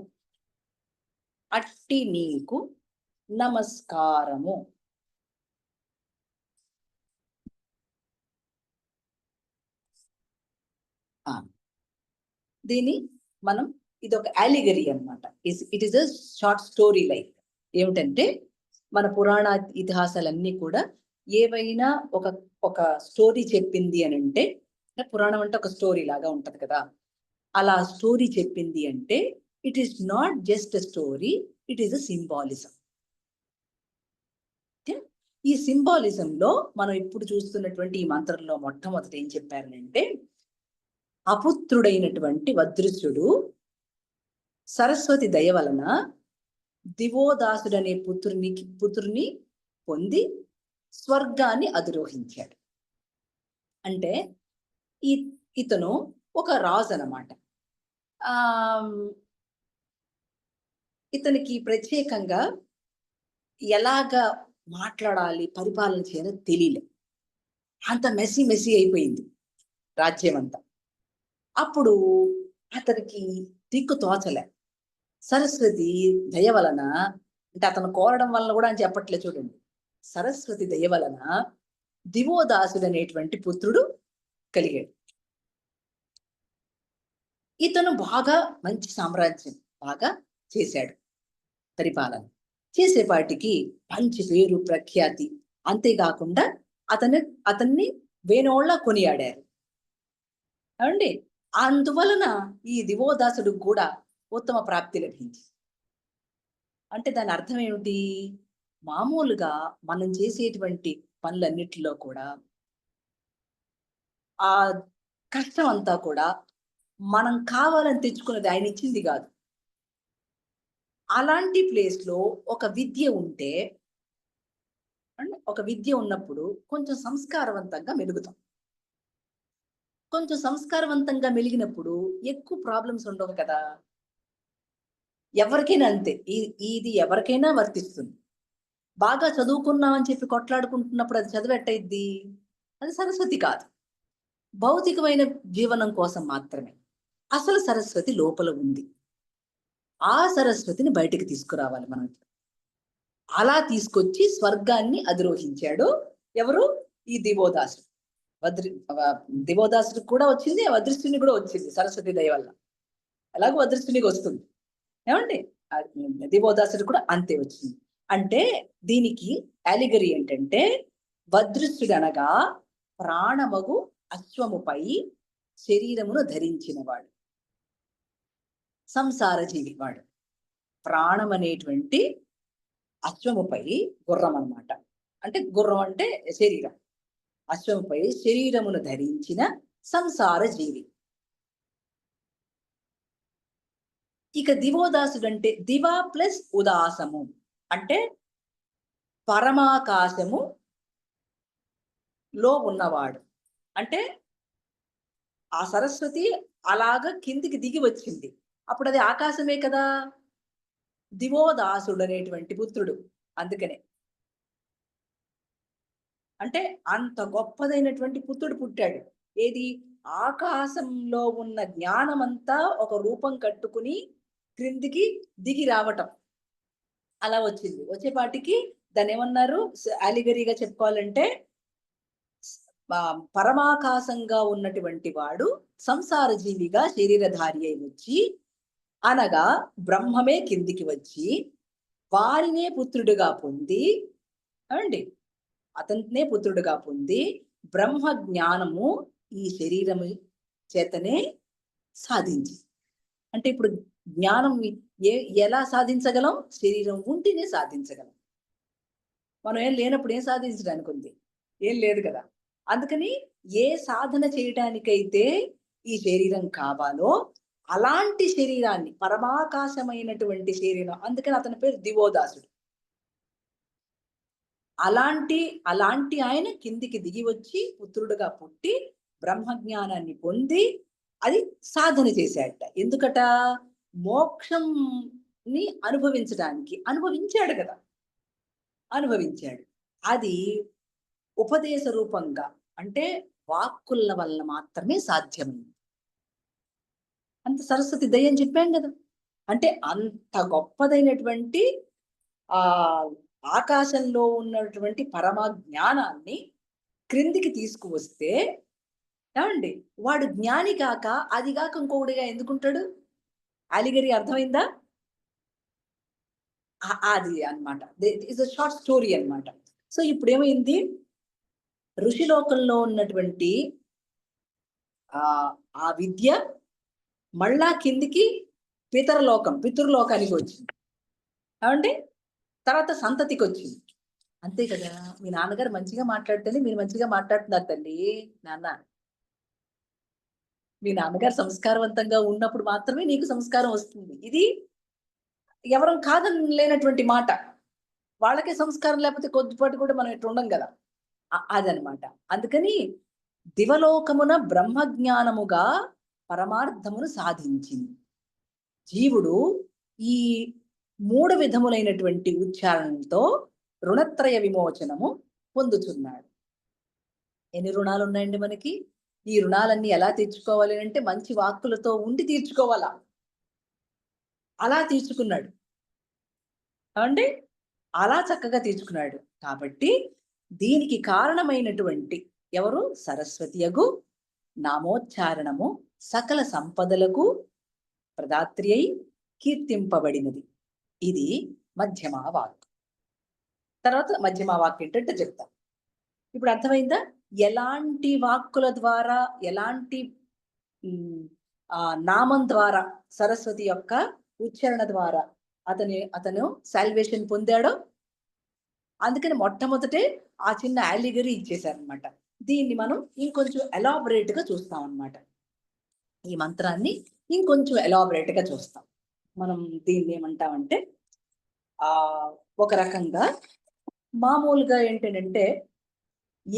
దీని మనం ఇది ఒక అలిగరీ అన్నమాట. It is a short story like. ఏమిటంటే మన పురాణ ఇతిహాసాలన్నీ కూడా ఏవైనా ఒక స్టోరీ చెప్పింది అని అంటే, పురాణం అంటే ఒక స్టోరీ లాగా ఉంటది కదా, అలా స్టోరీ చెప్పింది అంటే it is not just a story, it is a symbolism. ఈ సింబాలిజంలో మనం ఇప్పుడు చూస్తున్నటువంటి ఈ మంత్రంలో మొట్టమొదటి ఏం చెప్పారనంటే, అపుత్రుడైనటువంటి వదృశ్యుడు సరస్వతి దయ వలన దివోదాసుడనే పుత్రుని పొంది స్వర్గాన్ని అధిరోహించాడు. అంటే ఇతను ఒక రాజు అన్నమాట. ఇతనికి ప్రత్యేకంగా ఎలాగా మాట్లాడాలి, పరిపాలన చేయాలో తెలియలే. అంత మెస్సీ అయిపోయింది రాజ్యం అంతా. అప్పుడు అతనికి దిక్కు తోచలే. సరస్వతి దయ వలన, అంటే అతను కోరడం వలన కూడా అని చెప్పట్లే చూడండి, సరస్వతి దయ వలన దివోదాసుడు అనేటువంటి పుత్రుడు కలిగాడు. ఇతను బాగా మంచి సామ్రాజ్యం బాగా చేశాడు. పరిపాలన చేసేపాటికి మంచి పేరు ప్రఖ్యాతి, అంతేకాకుండా అతన్ని వేణోళ్ళ కొనియాడారు అండి. అందువలన ఈ దివోదాసుడు కూడా ఉత్తమ ప్రాప్తి లభించింది. అంటే దాని అర్థం ఏమిటి? మామూలుగా మనం చేసేటువంటి పనులన్నిటిలో కూడా ఆ కష్టం అంతా కూడా మనం కావాలని తెచ్చుకున్నది ఆయన ఇచ్చింది కాదు. అలాంటి ప్లేస్ లో ఒక విద్య ఉంటే, ఒక విద్య ఉన్నప్పుడు కొంచెం సంస్కారవంతంగా మెలుగుతాం. కొంచెం సంస్కారవంతంగా మెలిగినప్పుడు ఎక్కువ ప్రాబ్లమ్స్ ఉండవు కదా. ఎవరికైనా అంతే, ఇది ఎవరికైనా వర్తిస్తుంది. బాగా చదువుకున్నామని చెప్పి కొట్లాడుకుంటున్నప్పుడు అది చదివెట్టయిద్ది? అది సరస్వతి కాదు, భౌతికమైన జీవనం కోసం మాత్రమే. అసలు సరస్వతి లోపల ఉంది. ఆ సరస్వతిని బయటికి తీసుకురావాలి మనం. అలా తీసుకొచ్చి స్వర్గాన్ని అధిరోహించాడు. ఎవరు? ఈ దివోదాసుడు. దివోదాసుడికి కూడా వచ్చింది, వదృష్టిని కూడా వచ్చింది సరస్వతి దయ వల్ల. అలాగే వదృష్టినికి వస్తుంది ఏమండి, దివోదాసుడు కూడా అంతే వచ్చింది. అంటే దీనికి అలిగరీ ఏంటంటే, వదృష్టుడు అనగా ప్రాణమగు అశ్వముపై శరీరమును ధరించిన వాడు, సంసార జీవి వాడు. ప్రాణం అనేటువంటి అశ్వముపై, గుర్రం అన్నమాట. అంటే గుర్రం అంటే శరీరం, అశ్వముపై శరీరమును ధరించిన సంసార జీవి. ఇక దివోదాసుడు అంటే దివా ప్లస్ ఉదాసము, అంటే పరమాకాశము లో ఉన్నవాడు. అంటే ఆ సరస్వతి అలాగా కిందికి దిగి వచ్చింది. అప్పుడు అది ఆకాశమే కదా! దివోదాసుడు అనేటువంటి పుత్రుడు. అందుకనే. అంటే అంత గొప్పదైనటువంటి పుత్రుడు పుట్టాడు. ఏది? ఆకాశంలో ఉన్న జ్ఞానమంతా ఒక రూపం కట్టుకుని క్రిందికి దిగి రావటం. అలా వచ్చింది. వచ్చేపాటికి దాన్నేమన్నారు? అలిగరీగా చెప్పుకోవాలంటే పరమాకాశంగా ఉన్నటువంటి వాడు సంసార జీవిగా శరీరధారి అయి వచ్చి, అనగా బ్రహ్మమే కిందికి వచ్చి వారినే పుత్రుడిగా పొంది, అండి అతనినే పుత్రుడిగా పొంది బ్రహ్మ జ్ఞానము ఈ శరీరము చేతనే సాధించి. అంటే ఇప్పుడు జ్ఞానం ఎలా సాధించగలం? శరీరం ఉంటేనే సాధించగలం. మనం ఏం లేనప్పుడు ఏం సాధించడానికి ఉంది? ఏం లేదు కదా. అందుకని ఏ సాధన చేయటానికైతే ఈ శరీరం కావాలో అలాంటి శరీరాన్ని, పరమాకాశమైనటువంటి శరీరం, అందుకని అతని పేరు దివోదాసుడు. అలాంటి ఆయన కిందికి దిగి వచ్చి పుత్రుడుగా పుట్టి బ్రహ్మజ్ఞానాన్ని పొంది అది సాధన చేశాడట. ఎందుకట? మోక్షంని అనుభవించడానికి. అనుభవించాడు కదా. అనుభవించాడు. అది ఉపదేశ రూపంగా, అంటే వాక్కుల వల్ల మాత్రమే సాధ్యమైంది. అంత సరస్వతి దయ అని చెప్పాం కదా. అంటే అంత గొప్పదైనటువంటి ఆ ఆకాశంలో ఉన్నటువంటి పరమ జ్ఞానాన్ని క్రిందికి తీసుకువస్తే, ఏమండి వాడు జ్ఞాని కాక అది కాక ఇంకొకటిగా ఎందుకుంటాడు? అలిగరి అర్థమైందా? అది అన్నమాట. ఇస్ అ షార్ట్ స్టోరీ అన్నమాట. సో ఇప్పుడు ఏమైంది? ఋషిలోకంలో ఉన్నటువంటి ఆ విద్య మళ్ళా కిందికి పితృలోకానికి వచ్చింది. ఏమంటే తర్వాత సంతతికి వచ్చింది. అంతే కదా. మీ నాన్నగారు మంచిగా మాట్లాడితేనే మీరు మంచిగా మాట్లాడుతున్నారు తల్లి. నాన్న, మీ నాన్నగారు సంస్కారవంతంగా ఉన్నప్పుడు మాత్రమే నీకు సంస్కారం వస్తుంది. ఇది ఎవరం కాదని లేనటువంటి మాట. వాళ్ళకే సంస్కారం లేకపోతే కొద్దిపాటి కూడా మనం ఇట్లా ఉండం కదా. అదనమాట. అందుకని దివలోకమున బ్రహ్మజ్ఞానముగా పరమార్థమును సాధించింది. జీవుడు ఈ 3 విధములైనటువంటి ఉచ్చారణతో రుణత్రయ విమోచనము పొందుతున్నాడు. ఎన్ని రుణాలు ఉన్నాయండి మనకి? ఈ రుణాలన్నీ ఎలా తీర్చుకోవాలి అంటే మంచి వాక్కులతో ఉండి తీర్చుకోవాలా. అలా తీర్చుకున్నాడు. అంటే అలా చక్కగా తీర్చుకున్నాడు. కాబట్టి దీనికి కారణమైనటువంటి ఎవరు? సరస్వతియగు నామోచ్చారణము సకల సంపదలకు ప్రదాత్రి అయి కీర్తింపబడినది. ఇది మధ్యమా వాక్. తర్వాత మధ్యమా వాక్ ఏంటంటే చెప్తా. ఇప్పుడు అర్థమైందా? ఎలాంటి వాక్కుల ద్వారా, ఎలాంటి నామం ద్వారా, సరస్వతి యొక్క ఉచ్చారణ ద్వారా అతను సాల్వేషన్ పొందాడో. అందుకని మొట్టమొదటే ఆ చిన్న అలిగరీ ఇచ్చేశారనమాట. దీన్ని మనం ఇంకొంచెం ఎలాబరేట్ గా చూస్తాం అన్నమాట. ఈ మంత్రాన్ని ఇంకొంచెం ఎలాబరేట్ గా చూస్తాం. మనం దీన్ని ఏమంటామంటే ఒక రకంగా మామూలుగా ఏంటంటే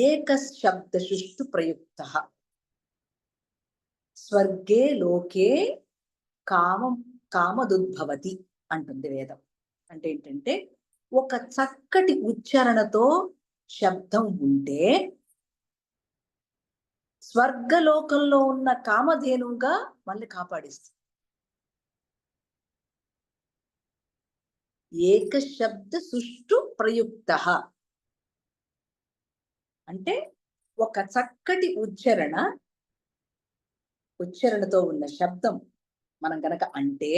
ఏక శబ్ద సుష్టు ప్రయుక్త స్వర్గే లోకే కామదుద్భవతి అంటుంది వేదం. అంటే ఏంటంటే ఒక చక్కటి ఉచ్చారణతో శబ్దం ఉంటే స్వర్గలోకంలో ఉన్న కామధేనువుగా మళ్ళీ కాపాడిస్తుంది. ఏక శబ్ద సుష్టు ప్రయుక్త అంటే ఒక చక్కటి ఉచ్చారణతో ఉన్న శబ్దం మనం గనక అంటే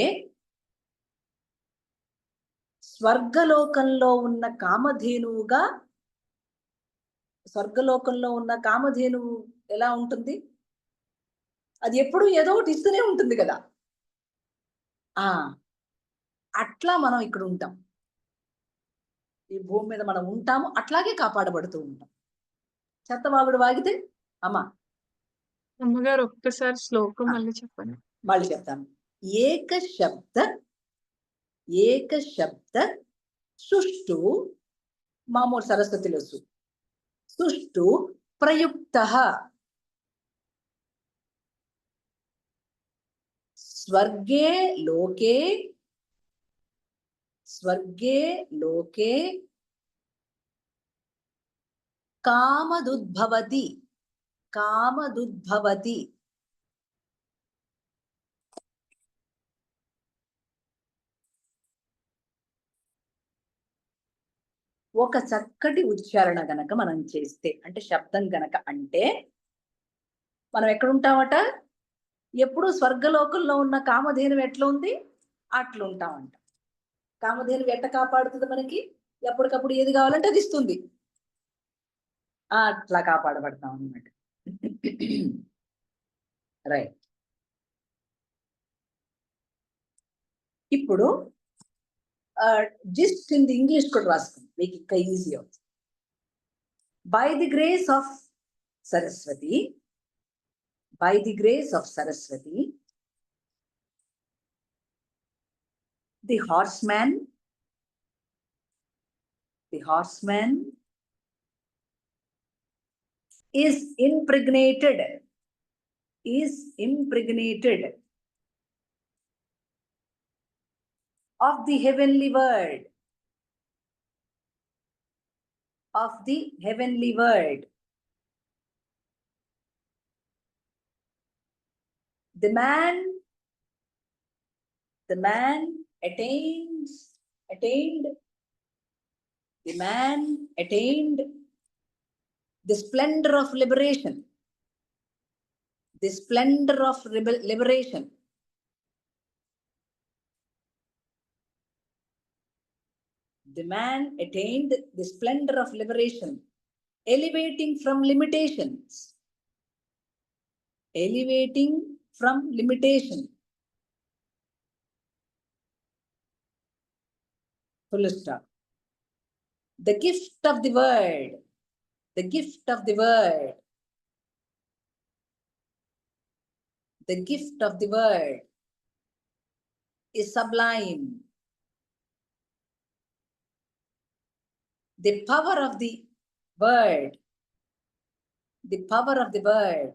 స్వర్గలోకంలో ఉన్న కామధేనువుగా, స్వర్గలోకంలో ఉన్న కామధేనువు ఎలా ఉంటుంది? అది ఎప్పుడు ఏదో ఒకటి ఇస్తూనే ఉంటుంది కదా. అట్లా మనం ఇక్కడ ఉంటాం. ఈ భూమి మీద మనం ఉంటాము, అట్లాగే కాపాడబడుతూ ఉంటాం. చెత్తవాగుడు వాగితే అమ్మా అమ్మగారు ఒక్కసారి శ్లోకం మళ్ళీ చెప్పండి. మళ్ళీ చెప్తాను. ఏక శబ్ద సుష్టు, మామూలు సరస్వతిలో సుష్టు ప్రయుక్తః స్వర్గే లోకే కామదుద్భవతి ఒక చక్కటి ఉచ్చారణ గనక మనం చేస్తే, అంటే శబ్దం గనక అంటే మనం ఎక్కడుంటామట? ఎప్పుడు స్వర్గలోకంలో ఉన్న కామధేను ఎట్లా ఉంది అట్లా ఉంటామంట. కామధేను ఎట్ట కాపాడుతుంది మనకి? ఎప్పటికప్పుడు ఏది కావాలంటే అది ఇస్తుంది. అట్లా కాపాడబడతాం అన్నమాట. రైట్. ఇప్పుడు జస్ట్ ఇన్ ది ఇంగ్లీష్ కూడా రాసుకుంది, మీకు ఇంకా ఈజీ అవుతుంది. By the grace of Saraswati, the horseman is impregnated of the heavenly word, the man attained the splendor of liberation. The man attained the splendor of liberation, elevating from limitations. Full stop. The gift of the word is sublime. The power of the word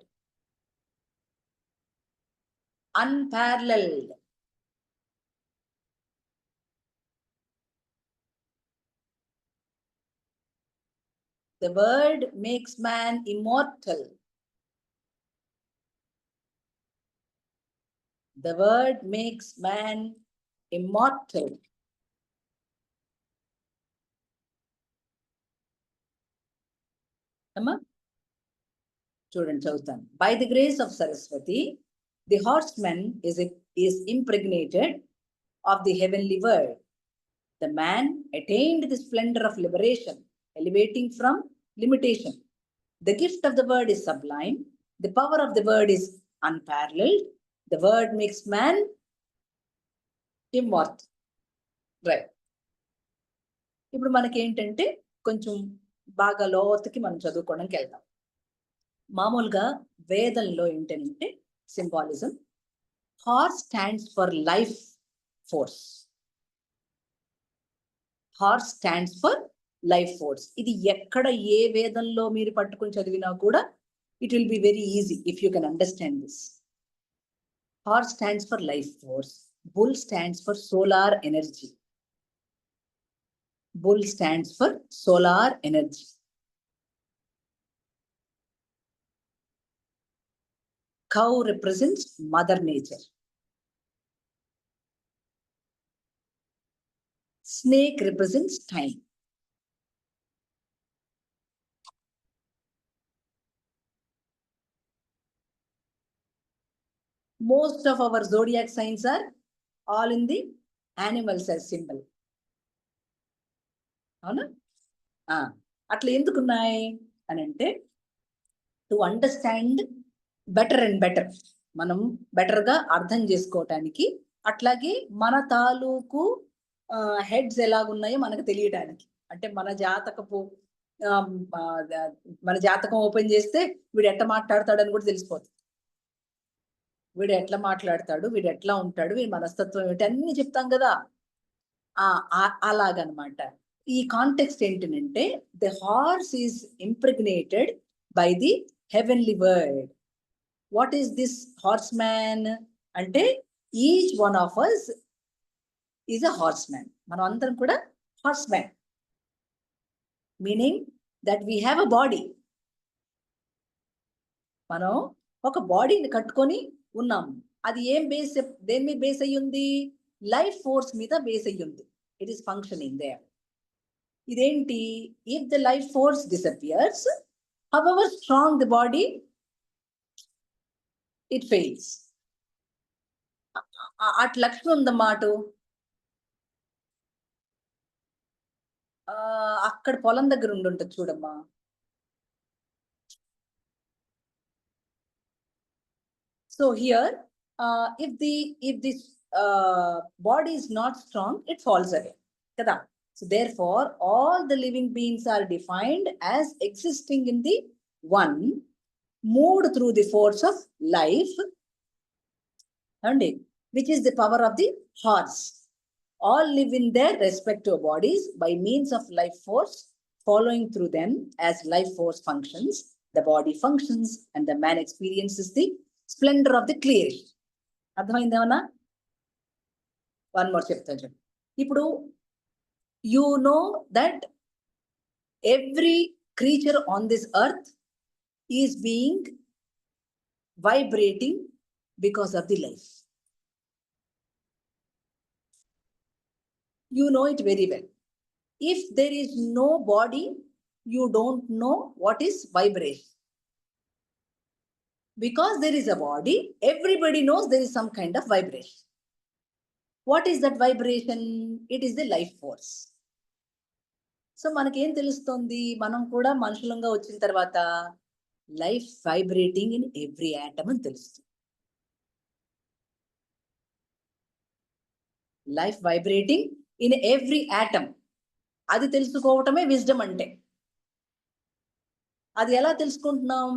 unparalleled. The word makes man immortal. అమ్మా చూడండి, చదువుతాను. By the grace of Saraswati, the horseman is impregnated of the heavenly word. The man attained the splendor of liberation, elevating from limitation. The gift of the word is sublime. The power of the word is unparalleled. The word makes man immortal. Right. ఇప్పుడు మనకి ఏంటంటే కొంచెం బాగా లోతుకి మనం చదువుకోవడానికి వెళ్దాం. మామూలుగా వేదంలో ఏంటంటే symbolism, horse stands for life force. ఇది ఎక్కడ ఏ వేదంలో మీరు పట్టుకుని చదివినా కూడా it will be very easy if you can understand this. Horse stands for life force. Bull stands for solar energy. Cow represents Mother Nature. Snake represents time. Most of our zodiac signs are all in the animals as symbol. అవునా? అట్లా ఎందుకున్నాయి అని అంటే to understand better and better, మనం బెటర్గా అర్థం చేసుకోవటానికి, అట్లాగే మన తాలూకు హెడ్స్ ఎలాగున్నాయో మనకు తెలియటానికి. అంటే మన జాతకం ఓపెన్ చేస్తే వీడు ఎట్లా మాట్లాడతాడని కూడా తెలిసిపోతుంది. వీడు ఎట్లా మాట్లాడతాడు, వీడు ఎట్లా ఉంటాడు, వీడి మనస్తత్వం ఏమిటి అన్ని చెప్తాం కదా. అలాగనమాట. ఈ కాంటెక్స్ట్ ఏంటంటే the horse is impregnated by the heavenly word. What is this horseman? Ante each one of us is a horseman. మనం అందరం కూడా horseman. Meaning that we have a body. మనం ఒక బాడీని కట్టుకొని ఉన్నాం. అది ఏం బేస్, దేని మీద బేస్ అయ్యి ఉంది? లైఫ్ ఫోర్స్ మీద బేస్ అయ్యి ఉంది. It is functioning there. ఇదేంటి? If the life force disappears, however strong the body, it fails. అట్ లక్ష్మి ఉందన్నమాట. అక్కడ పొలం దగ్గర ఉండుంటది చూడమ్మా. So here, if this body is not strong, it falls away. Kada? So therefore, all the living beings are defined as existing in the one, moved through the force of life, and which is the power of the horse. All live in their respective bodies by means of life force following through them. As life force functions, the body functions, and the man experiences the splendor of the creation. అర్థమైందేమన్నా? వన్ మోర్ చెప్తాను. ఇప్పుడు you know that every creature on this earth is being vibrating because of the life. You know it very well. If there is no body, you don't know what is vibration. Because there is a body, everybody knows there is some kind of vibration. What is that vibration? It is the life force. So మనకేం తెలుస్తుంది? మనం కూడా మనుషులంగా వచ్చిన తర్వాత life vibrating in every atom అని తెలుస్తుంది. Life vibrating in every atom, అది తెలుసుకోవటమే విజ్డమ్ అంటే. అది ఎలా తెలుసుకుంటున్నాం?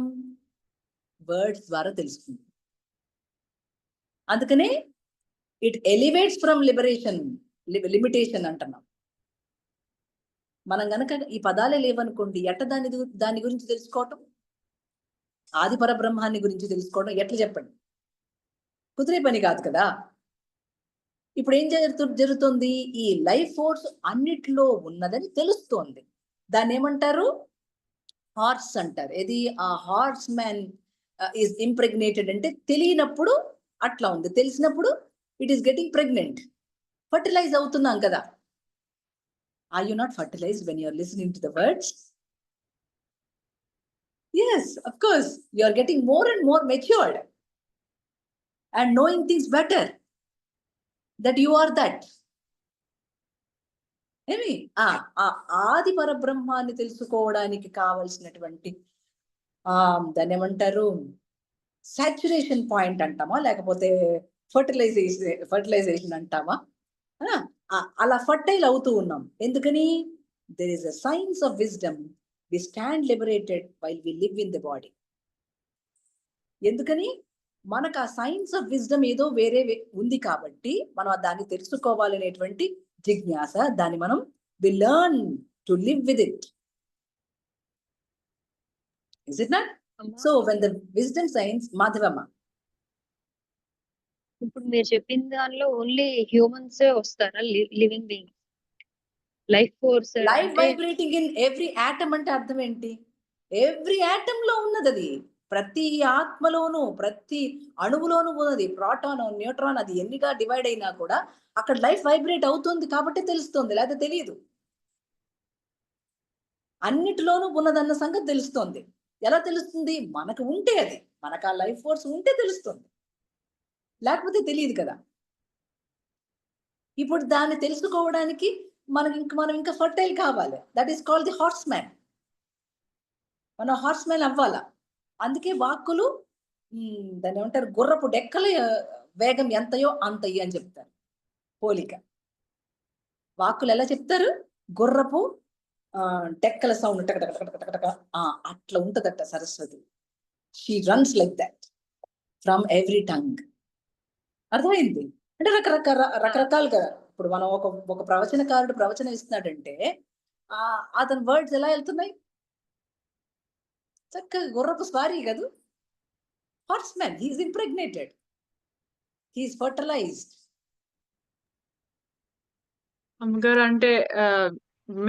వర్డ్స్ ద్వారా తెలుసుకుంటాం. అందుకనే ఇట్ ఎలివేట్స్ ఫ్రమ్ లిమిటేషన్ అంటున్నాం. మనం గనక ఈ పదాలే లేవనుకోండి, ఎట్ట దాని గురించి తెలుసుకోవటం? ఆది పరబ్రహ్మాన్ని గురించి తెలుసుకోవడం ఎట్లా చెప్పండి? కుదిరే పని కాదు కదా. ఇప్పుడు ఏం జరుగుతుంది? ఈ లైఫ్ ఫోర్స్ అన్నిట్లో ఉన్నదని తెలుస్తోంది. దాన్ని ఏమంటారు? హార్స్ అంటారు. ఇది ఆ హార్స్ మ్యాన్ ఈజ్ ఇంప్రెగ్నేటెడ్ అంటే తెలియనప్పుడు అట్లా ఉంది, తెలిసినప్పుడు it is getting pregnant. Fertilise అవుతున్నాం కదా. Are you not fertilized when you are listening to the words? Yes, of course. You are getting more and more matured and knowing things better, that you are that. ఏమి ఆది పరబ్రహ్మాన్ని తెలుసుకోవడానికి కావలసినటువంటి దాన్ని ఏమంటారు? సాచురేషన్ పాయింట్ అంటామా, లేకపోతే ఫర్టిలైజేషన్ అంటామా? అలా ఫర్టైల్ అవుతూ ఉన్నాం. ఎందుకని? There is a science of wisdom. We stand liberated while we live in the body. ఎందుకని? మనకు ఆ సైన్స్ ఆఫ్ విజ్డమ్ ఏదో వేరే ఉంది కాబట్టి మనం దాన్ని తెలుసుకోవాలనేటువంటి జిజ్ఞాస, దాన్ని మనం we learn to live with it. Is it not? So when the wisdom science, Madhavamma, ఇప్పుడు మీరు చెప్పిన దానిలో ఓన్లీ హ్యూమన్స్ వస్తారా? Living being, life force, life vibrating in every atom అంటే అర్థం ఏంటి? ఎవ్రీ యాటమ్ లో ఉన్నది అది. ప్రతి ఆత్మలోను, ప్రతి అణువులోను ఉన్నది. ప్రోటాన్, న్యూట్రాన్, అది ఎన్నిగా డివైడ్ అయినా కూడా అక్కడ లైఫ్ వైబ్రేట్ అవుతుంది కాబట్టి తెలుస్తుంది, లేకపోతే తెలియదు. అన్నిటిలోనూ ఉన్నదన్న సంగతి తెలుస్తుంది. ఎలా తెలుస్తుంది? మనకు ఉంటే, అది మనకు ఆ లైఫ్ ఫోర్స్ ఉంటే తెలుస్తుంది, లేకపోతే తెలియదు కదా. ఇప్పుడు దాన్ని తెలుసుకోవడానికి మనం ఇంకా ఫర్టైల్ కావాలి. That is called the horse man. మనం హార్స్ మ్యాన్ అవ్వాలా. అందుకే వాక్కులు దాన్ని ఏమంటారు? గుర్రపు డెక్కల వేగం ఎంతయో అంతయ్యి అని చెప్తారు. పోలిక వాక్కులు ఎలా చెప్తారు? గుర్రపు డెక్కల సౌండ్ టక అట్లా ఉంటదట Saraswati. She runs like that from every tongue. అర్థమైంది? అంటే రకరకాలుగా. ఇప్పుడు మనం ఒక ప్రవచనకారుడు ప్రవచనం ఇస్తున్నాడంటే అతని వర్డ్స్ ఎలా వెళ్తున్నాయి? చక్కగా గుర్రపు స్వారీ కాదు, horse man, he is impregnated, he is fertilised. అమ్మగారు అంటే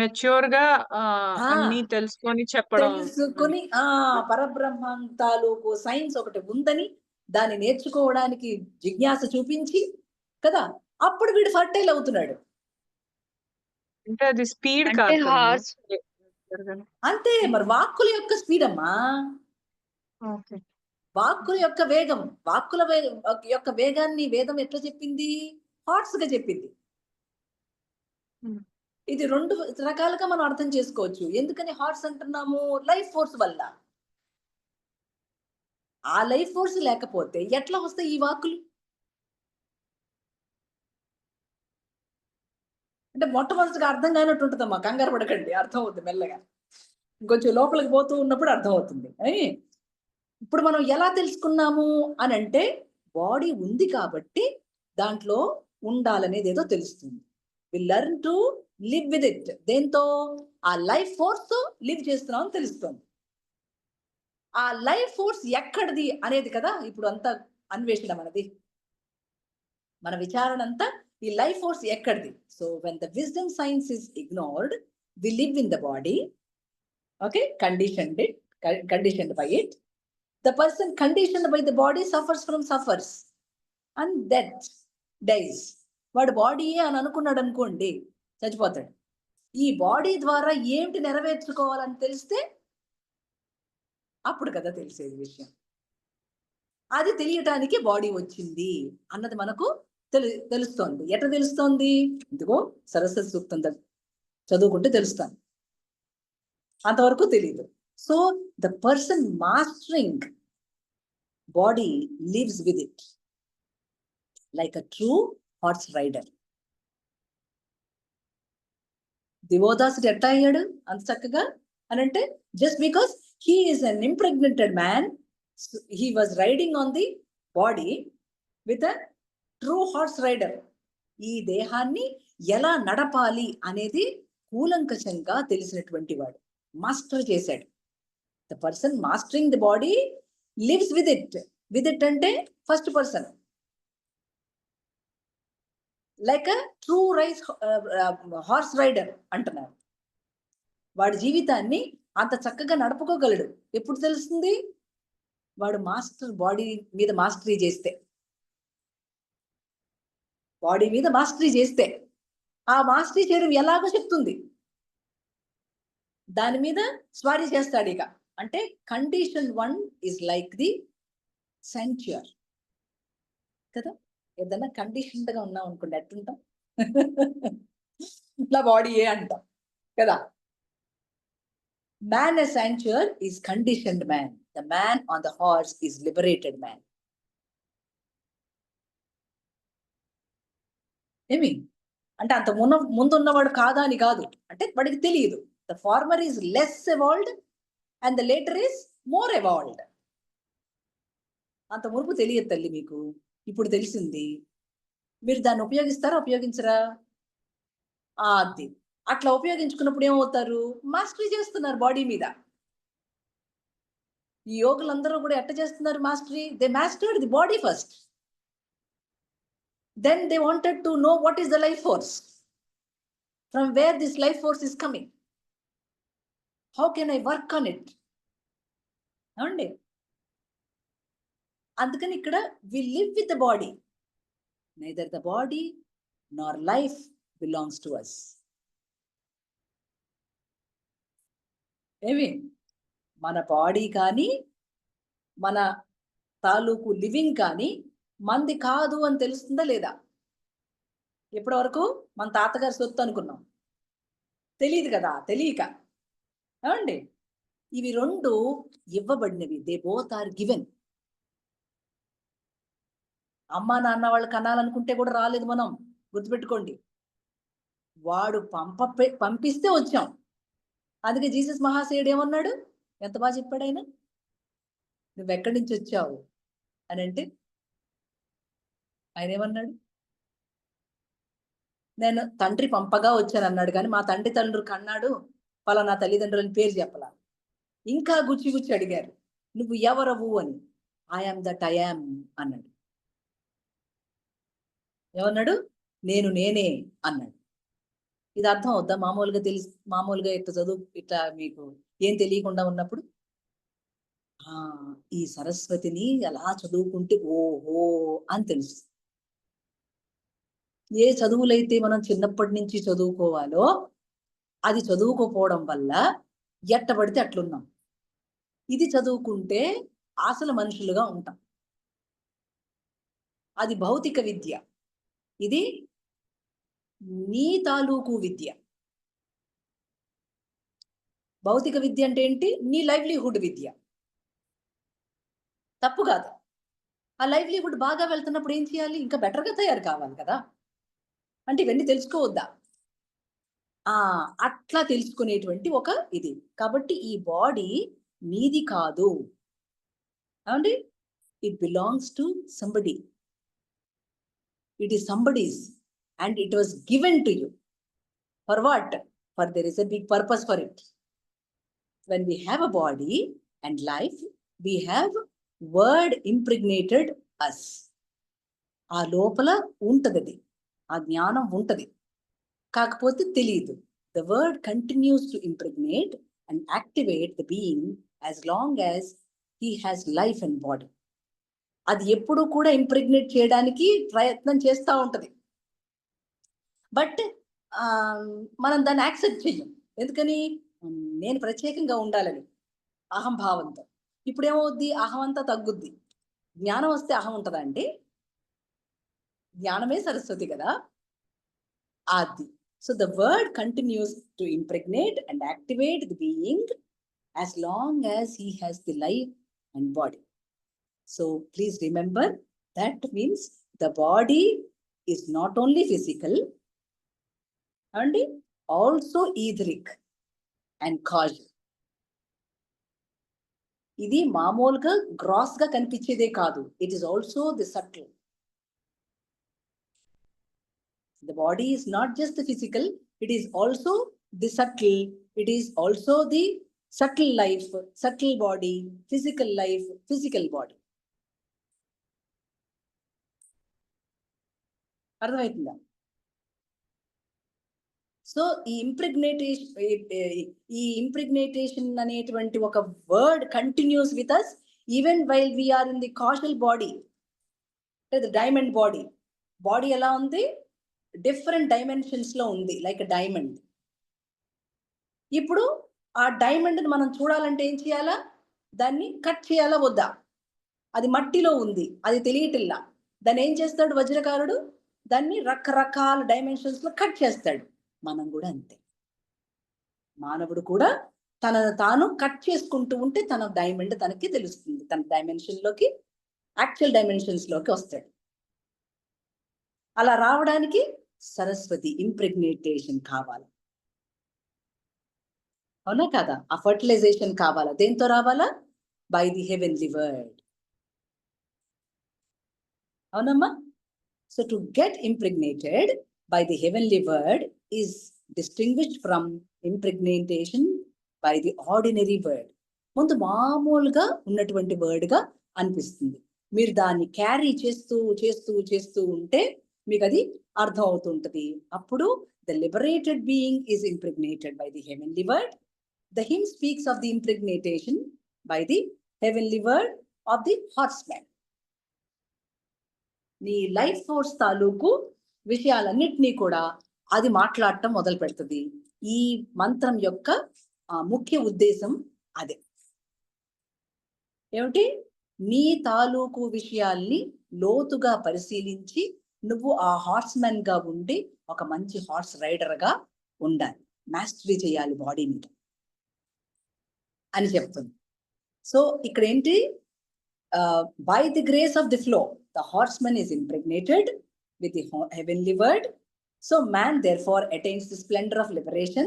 మెచ్యూర్ గా అన్ని తెలుసుకొని చెప్పడం అని. తెలుసుకొని పరబ్రహ్మం తాలూకు సైన్స్ ఒకటి ఉందని దాన్ని నేర్చుకోవడానికి జిజ్ఞాస చూపించి కదా, అప్పుడు వీడు ఫర్టైల్ అవుతున్నాడు. అంటే అది స్పీడ్ అంటే కాదు కదమ్మా. హార్స్ అంతే మరి, వాక్కుల యొక్క స్పీడ్ అమ్మా, ఓకే. వాక్కుల యొక్క వేగం, యొక్క వేగాన్ని వేదం ఎట్లా చెప్పింది? హార్ట్స్ గా చెప్పింది. Hmm. ఇది రెండు రకాలుగా మనం అర్థం చేసుకోవచ్చు. ఎందుకని హార్ట్స్ అంటున్నాము? లైఫ్ ఫోర్స్ వల్ల. ఆ లైఫ్ ఫోర్స్ లేకపోతే ఎట్లా వస్తాయి ఈ వాక్కులు? అంటే మొట్టమొదటిగా అర్థం కానట్టు ఉంటుందమ్మా, కంగారు పడకండి, అర్థం అవుతుంది మెల్లగా, ఇంకొంచెం లోపలికి పోతూ ఉన్నప్పుడు అర్థం అవుతుంది. ఇప్పుడు మనం ఎలా తెలుసుకున్నాము అని అంటే, బాడీ ఉంది కాబట్టి దాంట్లో ఉండాలనేది ఏదో తెలుస్తుంది. We learn to live with it. దేంతో? ఆ లైఫ్ ఫోర్స్ తో లివ్ చేస్తున్నాం అని తెలుస్తుంది. ఆ లైఫ్ ఫోర్స్ ఎక్కడిది అనేది కదా ఇప్పుడు అంతా అన్వేషణ మనది, మన విచారణ అంతా ఈ లైఫ్ ఫోర్స్ ఎక్కడిది. So when the wisdom science is ignored, we live in the body, okay, conditioned by it. The person conditioned by the body suffers and death dies. వాడు బాడీయే అని అనుకున్నాడు అనుకోండి, చచ్చిపోతాడు. ఈ బాడీ ద్వారా ఏమిటి నెరవేర్చుకోవాలని తెలిస్తే అప్పుడు కదా తెలిసేది విషయం. అది తెలియటానికి బాడీ వచ్చింది అన్నది మనకు తెలుస్తోంది. ఎట్లా తెలుస్తోంది? ఇదిగో సరస్వతి సూక్తం చదువుకుంటే తెలుస్తాను, అంతవరకు తెలియదు. So the person mastering body lives with it like a true horse rider. దివోదాసుడు ఎట్లా అయ్యాడు అంత చక్కగా అనంటే, just because he is an impregnated man, he was riding on the body with a true horse rider. ఈ దేహాన్ని ఎలా నడపాలి అనేది కూలంకషంగా తెలిసినటువంటి వాడు, మాస్టర్ చేశాడు. The person mastering the body lives with it. With it అంటే first person, like a true horse rider అంటున్నారు. వాడి జీవితాన్ని అంత చక్కగా నడుపుకోగలడు. ఎప్పుడు తెలుస్తుంది? వాడు బాడీ మీద మాస్టరీ చేస్తే, బాడీ మీద మాస్టరీ చేస్తే ఆ మాస్టరీ చేయడం ఎలాగో చెప్తుంది, దాని మీద స్వారీ చేస్తాడు. ఇక అంటే కండిషన్ 1 is like the సెంచుర్ కదా. ఏదన్నా కండిషన్డ్ గా ఉన్నాం అనుకోండి ఎట్టుంటాం, ఇట్లా బాడీయే అంటాం కదా. Man a centaur is conditioned man. The man on the horse is liberated man. ఏమి అంటే అంత ముందున్నవాడు కాదా అని కాదు, అంటే వాడికి తెలియదు. The former is less evolved and the latter is more evolved. అంత మునుపు తెలియదు తల్లి మీకు, ఇప్పుడు తెలిసింది. మీరు దాన్ని ఉపయోగిస్తారా, ఉపయోగించరా? అది అట్లా ఉపయోగించుకున్నప్పుడు ఏమవుతారు? మాస్టరీ చేస్తున్నారు బాడీ మీద. ఈ యోగులందరూ కూడా ఎట్ట చేస్తున్నారు mastery? They mastered the body first, then they wanted to know what is the life force, from where this life force is coming, how can I work on it. అవండి, అందుకని ఇక్కడ we live with the body, neither the body nor life belongs to us. ఏమి మన బాడీ కానీ మన తాలూకు లివింగ్ కానీ మంది కాదు అని తెలుస్తుందా లేదా? ఇప్పటి వరకు మన తాతగారి సొత్తు అనుకున్నాం, తెలియదు కదా, తెలియక. ఏమండి, ఇవి రెండు ఇవ్వబడినవి. They both are given. అమ్మా నాన్న వాళ్ళు కనాలనుకుంటే కూడా రాలేదు మనం, గుర్తుపెట్టుకోండి. వాడు పంపిస్తే వచ్చాం. అందుకే జీసస్ మహాశయుడు ఏమన్నాడు? ఎంత బాగా చెప్పాడు ఆయన. నువ్వు ఎక్కడి నుంచి వచ్చావు అని అంటే ఆయన ఏమన్నాడు? నేను తండ్రి పంపగా వచ్చాను అన్నాడు, కానీ మా తండ్రి కన్నాడు పలానా తల్లిదండ్రులని పేరు చెప్పలా. ఇంకా గుచ్చి గుచ్చి అడిగారు, నువ్వు ఎవరవు అని. ఐఆమ్ దట్ ఐఆమ్ అన్నాడు. ఏమన్నాడు? నేను నేనే అన్నాడు. ఇది అర్థం అవుద్దా? మామూలుగా ఇట్లా చదువు ఇట్లా మీకు ఏం తెలియకుండా ఉన్నప్పుడు ఈ సరస్వతిని అలా చదువుకుంటే ఓహో అని తెలుసు. ఏ చదువులైతే మనం చిన్నప్పటి నుంచి చదువుకోవాలో అది చదువుకోపోవడం వల్ల ఎట్టబడితే అట్లున్నాం. ఇది చదువుకుంటే అసలు మనుషులుగా ఉంటాం. అది భౌతిక విద్య, ఇది నీ తాలూకు విద్య. భౌతిక విద్య అంటే ఏంటి? నీ లైవ్లీహుడ్ విద్య. తప్పు కాదు. ఆ లైవ్లీహుడ్ బాగా వెళ్తున్నప్పుడు ఏం చేయాలి? ఇంకా బెటర్గా తయారు కావాలి కదా. అంటే ఇవన్నీ తెలుసుకోవద్దా? అట్లా తెలుసుకునేటువంటి ఒక ఇది. కాబట్టి ఈ బాడీ నీది కాదు. ఏమండి? It belongs to somebody. It is somebody's and it was given to you. For what? For there is a big purpose for it. When we have a body and life, we have word impregnated us. ఆ లోపల ఉంటది, ఆ జ్ఞానం ఉంటది, కాకపోతే తెలియదు. The word continues to impregnate and activate the being as long as he has life and body. అది ఎప్పుడు కూడా ఇంప్రెగ్నేట్ చేయడానికి ప్రయత్నం చేస్తూ ఉంటది. బట్ మనం దాన్ని యాక్సెప్ట్ చెయ్యం. ఎందుకని? నేను ప్రత్యేకంగా ఉండాలని అహంభావంతో. ఇప్పుడు ఏమవుద్ది? అహం అంతా తగ్గుద్ది. జ్ఞానం వస్తే అహం ఉంటుందా అండి? జ్ఞానమే సరస్వతి కదా. అది. So the word continues to impregnate and activate the being as long as he has the life and body. So please remember, that means the body is not only physical and also etheric and causal. ఇది మామూలుగా గ్రాస్ గా కనిపించేదే కాదు. It is also the subtle. The body is not just the physical, it is also the subtle. It is also the subtle life, subtle body, physical life, physical body. అర్థమవుతుందా? సో ఈ ఇంప్రెగ్నేటేషన్ అనేటువంటి ఒక word continues with us even while we are in the causal body, diamond body. Body ఎలా ఉంది? డిఫరెంట్ డైమెన్షన్స్ లో ఉంది, లైక్ డైమండ్. ఇప్పుడు ఆ డైమండ్ మనం చూడాలంటే ఏం చేయాలా? దాన్ని కట్ చేయాలా వద్దా? అది మట్టిలో ఉంది, అది తెలియటిల్లా. దాన్ని ఏం చేస్తాడు వజ్రకారుడు? దాన్ని రకరకాల డైమెన్షన్స్ లో కట్ చేస్తాడు. మనం కూడా అంతే. మానవుడు కూడా తనను తాను కట్ చేసుకుంటూ ఉంటే తన డైమండ్ తనకి తెలుస్తుంది. తన డైమెన్షన్ లోకి, యాక్చువల్ డైమెన్షన్స్ లోకి వస్తాడు. అలా రావడానికి సరస్వతి ఇంప్రెగ్నేటేషన్ కావాలి. అవునా కదా? ఆ ఫర్టిలైజేషన్ కావాలా? దేంతో రావాలా? By the heavenly word. అవునమ్మా? So to get impregnated by the heavenly word is distinguished from impregnation by the ordinary word. ముందు మామూలుగా ఉన్నటువంటి వర్డ్ గా అనిపిస్తుంది. మీరు దాన్ని క్యారీ చేస్తూ చేస్తూ చేస్తూ ఉంటే మీకు అది అర్థం అవుతుంటది. అప్పుడు the liberated being is impregnated by the heavenly word. The hymn speaks of the impregnation by the heavenly word of the horseman. నీ లైఫ్ ఫోర్స్ తాలూకు విషయాలన్నిటినీ కూడా అది మాట్లాడటం మొదలు పెడుతుంది. ఈ మంత్రం యొక్క ముఖ్య ఉద్దేశం అదే. ఏమిటి? నీ తాలూకు విషయాల్ని లోతుగా పరిశీలించి నువ్వు ఆ హార్స్మెన్ గా ఉండి ఒక మంచి హార్స్ రైడర్ గా ఉండాలి, మాస్టరీ చేయాలి బాడీ మీద అని చెప్తుంది. సో ఇక్కడ ఏంటి? By the grace of the flow the horsemen is impregnated with the heavenly word. So man therefore attains the splendor of liberation,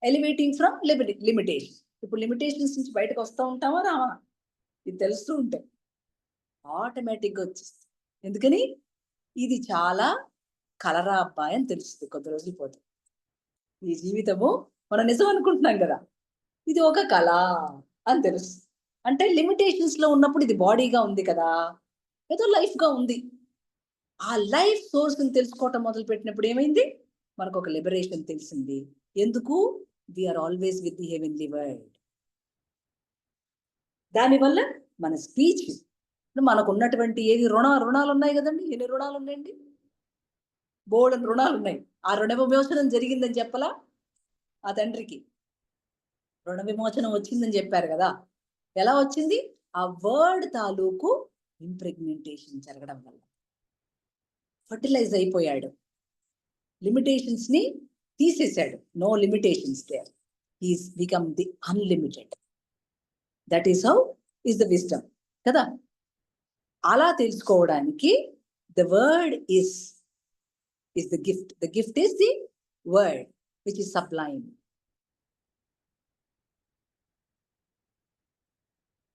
elevating from limitation. ఇప్పుడు లిమిటేషన్స్ నుంచి బయటకు వస్తూ ఉంటామా రావా? ఇది తెలుస్తూ ఉంటాయి, ఆటోమేటిక్గా వచ్చేస్తుంది. ఎందుకని? ఇది చాలా కలరా అబ్బాయి అని తెలుస్తుంది కొద్ది రోజులు పోతే. ఈ జీవితము మనం నిజం అనుకుంటున్నాం కదా, ఇది ఒక కళ. అని తెలుసు. అంటే లిమిటేషన్స్ లో ఉన్నప్పుడు ఇది బాడీగా ఉంది కదా, ఏదో లైఫ్ గా ఉంది. ఆ లైఫ్ సోర్స్ ని తెలుసుకోవటం మొదలు పెట్టినప్పుడు ఏమైంది, మనకు ఒక లిబరేషన్ తెలిసింది. ఎందుకు? We are always with the heavenly word. దానివల్ల మన స్పీచ్, మనకు ఉన్నటువంటి ఏది రుణాలు ఉన్నాయి కదండి. ఎన్ని రుణాలు ఉన్నాయండి? బోల్డని రుణాలు ఉన్నాయి. ఆ రుణ విమోచనం జరిగిందని చెప్పలా ఆ తండ్రికి? రుణ విమోచనం వచ్చిందని చెప్పారు కదా. ఎలా వచ్చింది? ఆ వర్డ్ తాలూకు ఇంప్రెగ్మెంటేషన్ జరగడం వల్ల ఫర్టిలైజ్ అయిపోయాడు. లిమిటేషన్స్ ని తీసేశాడు. No limitations there. He's become the unlimited. That is how is the wisdom కదా. అలా తెలుసుకోవడానికి the word is the gift. The gift is the word which is sublime.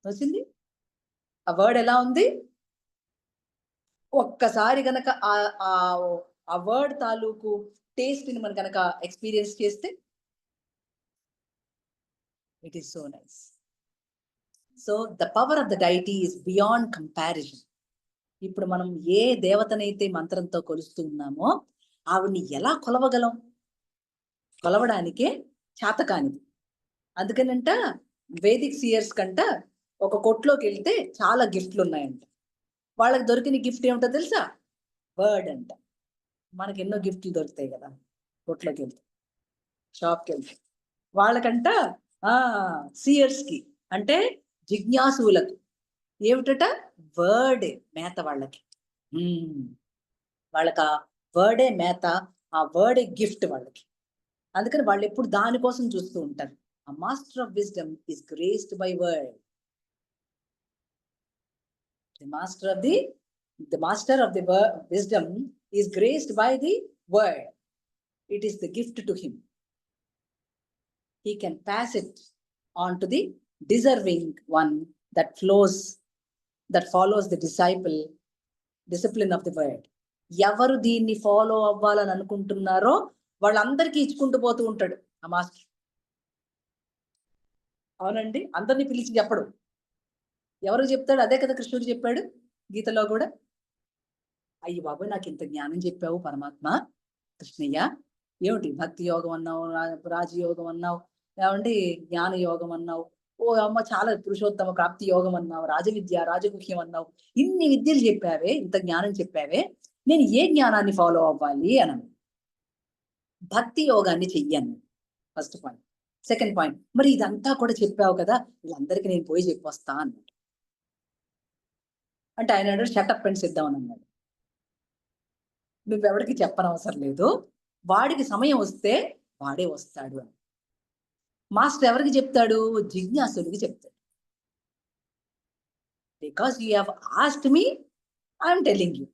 వచ్చింది ఆ వర్డ్ ఎలా ఉంది? ఒక్కసారి గనక ఆ వర్డ్ తాలూకు టేస్ట్ ని మనం కనుక ఎక్స్పీరియన్స్ చేస్తే it is so nice. So the power of the deity is beyond comparison. ఇప్పుడు మనం ఏ దేవతనైతే మంత్రంతో కొలుస్తూ ఉన్నామో ఆవిడ్ని ఎలా కొలవగలం? కొలవడానికే చేతకానిది. అందుకనంట వేదిక్ సియర్స్ కంట ఒక కొట్లోకి వెళ్తే చాలా గిఫ్ట్లు ఉన్నాయంట. వాళ్ళకి దొరికిన గిఫ్ట్ ఏమిటో తెలుసా? వర్డ్ అంట. మనకి ఎన్నో గిఫ్ట్లు దొరుకుతాయి కదా కొట్లోకి వెళ్తే, షాప్కి వెళ్తే. వాళ్ళకంట సియర్స్ కి అంటే జిజ్ఞాసువులకు ఏమిటట? వర్డే మేత వాళ్ళకి. వాళ్ళకి ఆ వర్డే మేత, ఆ వర్డే గిఫ్ట్ వాళ్ళకి. అందుకని వాళ్ళు ఎప్పుడు దానికోసం చూస్తూ ఉంటారు. ఆ master of wisdom is graced by word. The master of the wisdom is graced by the word. It is the gift to him. He can pass it on to the deserving one that follows the discipline of the word. ఎవరు దీన్ని ఫాలో అవ్వాలని అనుకుంటున్నారో వాళ్ళందరికీ ఇచ్చుకుంటూ పోతూ ఉంటాడు ఆ మాస్టర్. అవునండి, అందరినీ పిలిచి చెప్పడు. ఎవరికి చెప్తాడు? అదే కదా కృష్ణుడు చెప్పాడు గీతలో కూడా. అయ్యి బాబు నాకు ఇంత జ్ఞానం చెప్పావు పరమాత్మ కృష్ణయ్య, ఏమిటి భక్తి యోగం అన్నావు, రాజయోగం అన్నావు, ఏమండి జ్ఞాన యోగం అన్నావు, ఓ అమ్మ చాలా పురుషోత్తమ ప్రాప్తి యోగం అన్నావు, రాజవిద్య రాజగుహ్యం అన్నావు, ఇన్ని విద్యలు చెప్పావే, ఇంత జ్ఞానం చెప్పావే, నేను ఏ జ్ఞానాన్ని ఫాలో అవ్వాలి అన్నాను. భక్తి యోగాన్ని చెయ్యను ఫస్ట్ పాయింట్. సెకండ్ పాయింట్, మరి ఇదంతా కూడా చెప్పావు కదా, వీళ్ళందరికీ నేను పోయి చెప్పొస్తా అన్నాడు. అంటే ఆయన షటప్ అండ్ సిద్ధం అని అన్నాడు. నువ్వెవడికి చెప్పనవసరం లేదు, వాడికి సమయం వస్తే వాడే వస్తాడు అని. మాస్టర్ ఎవరికి చెప్తాడు? జిజ్ఞాసుడికి చెప్తాడు. Because you have asked me, I'm telling you.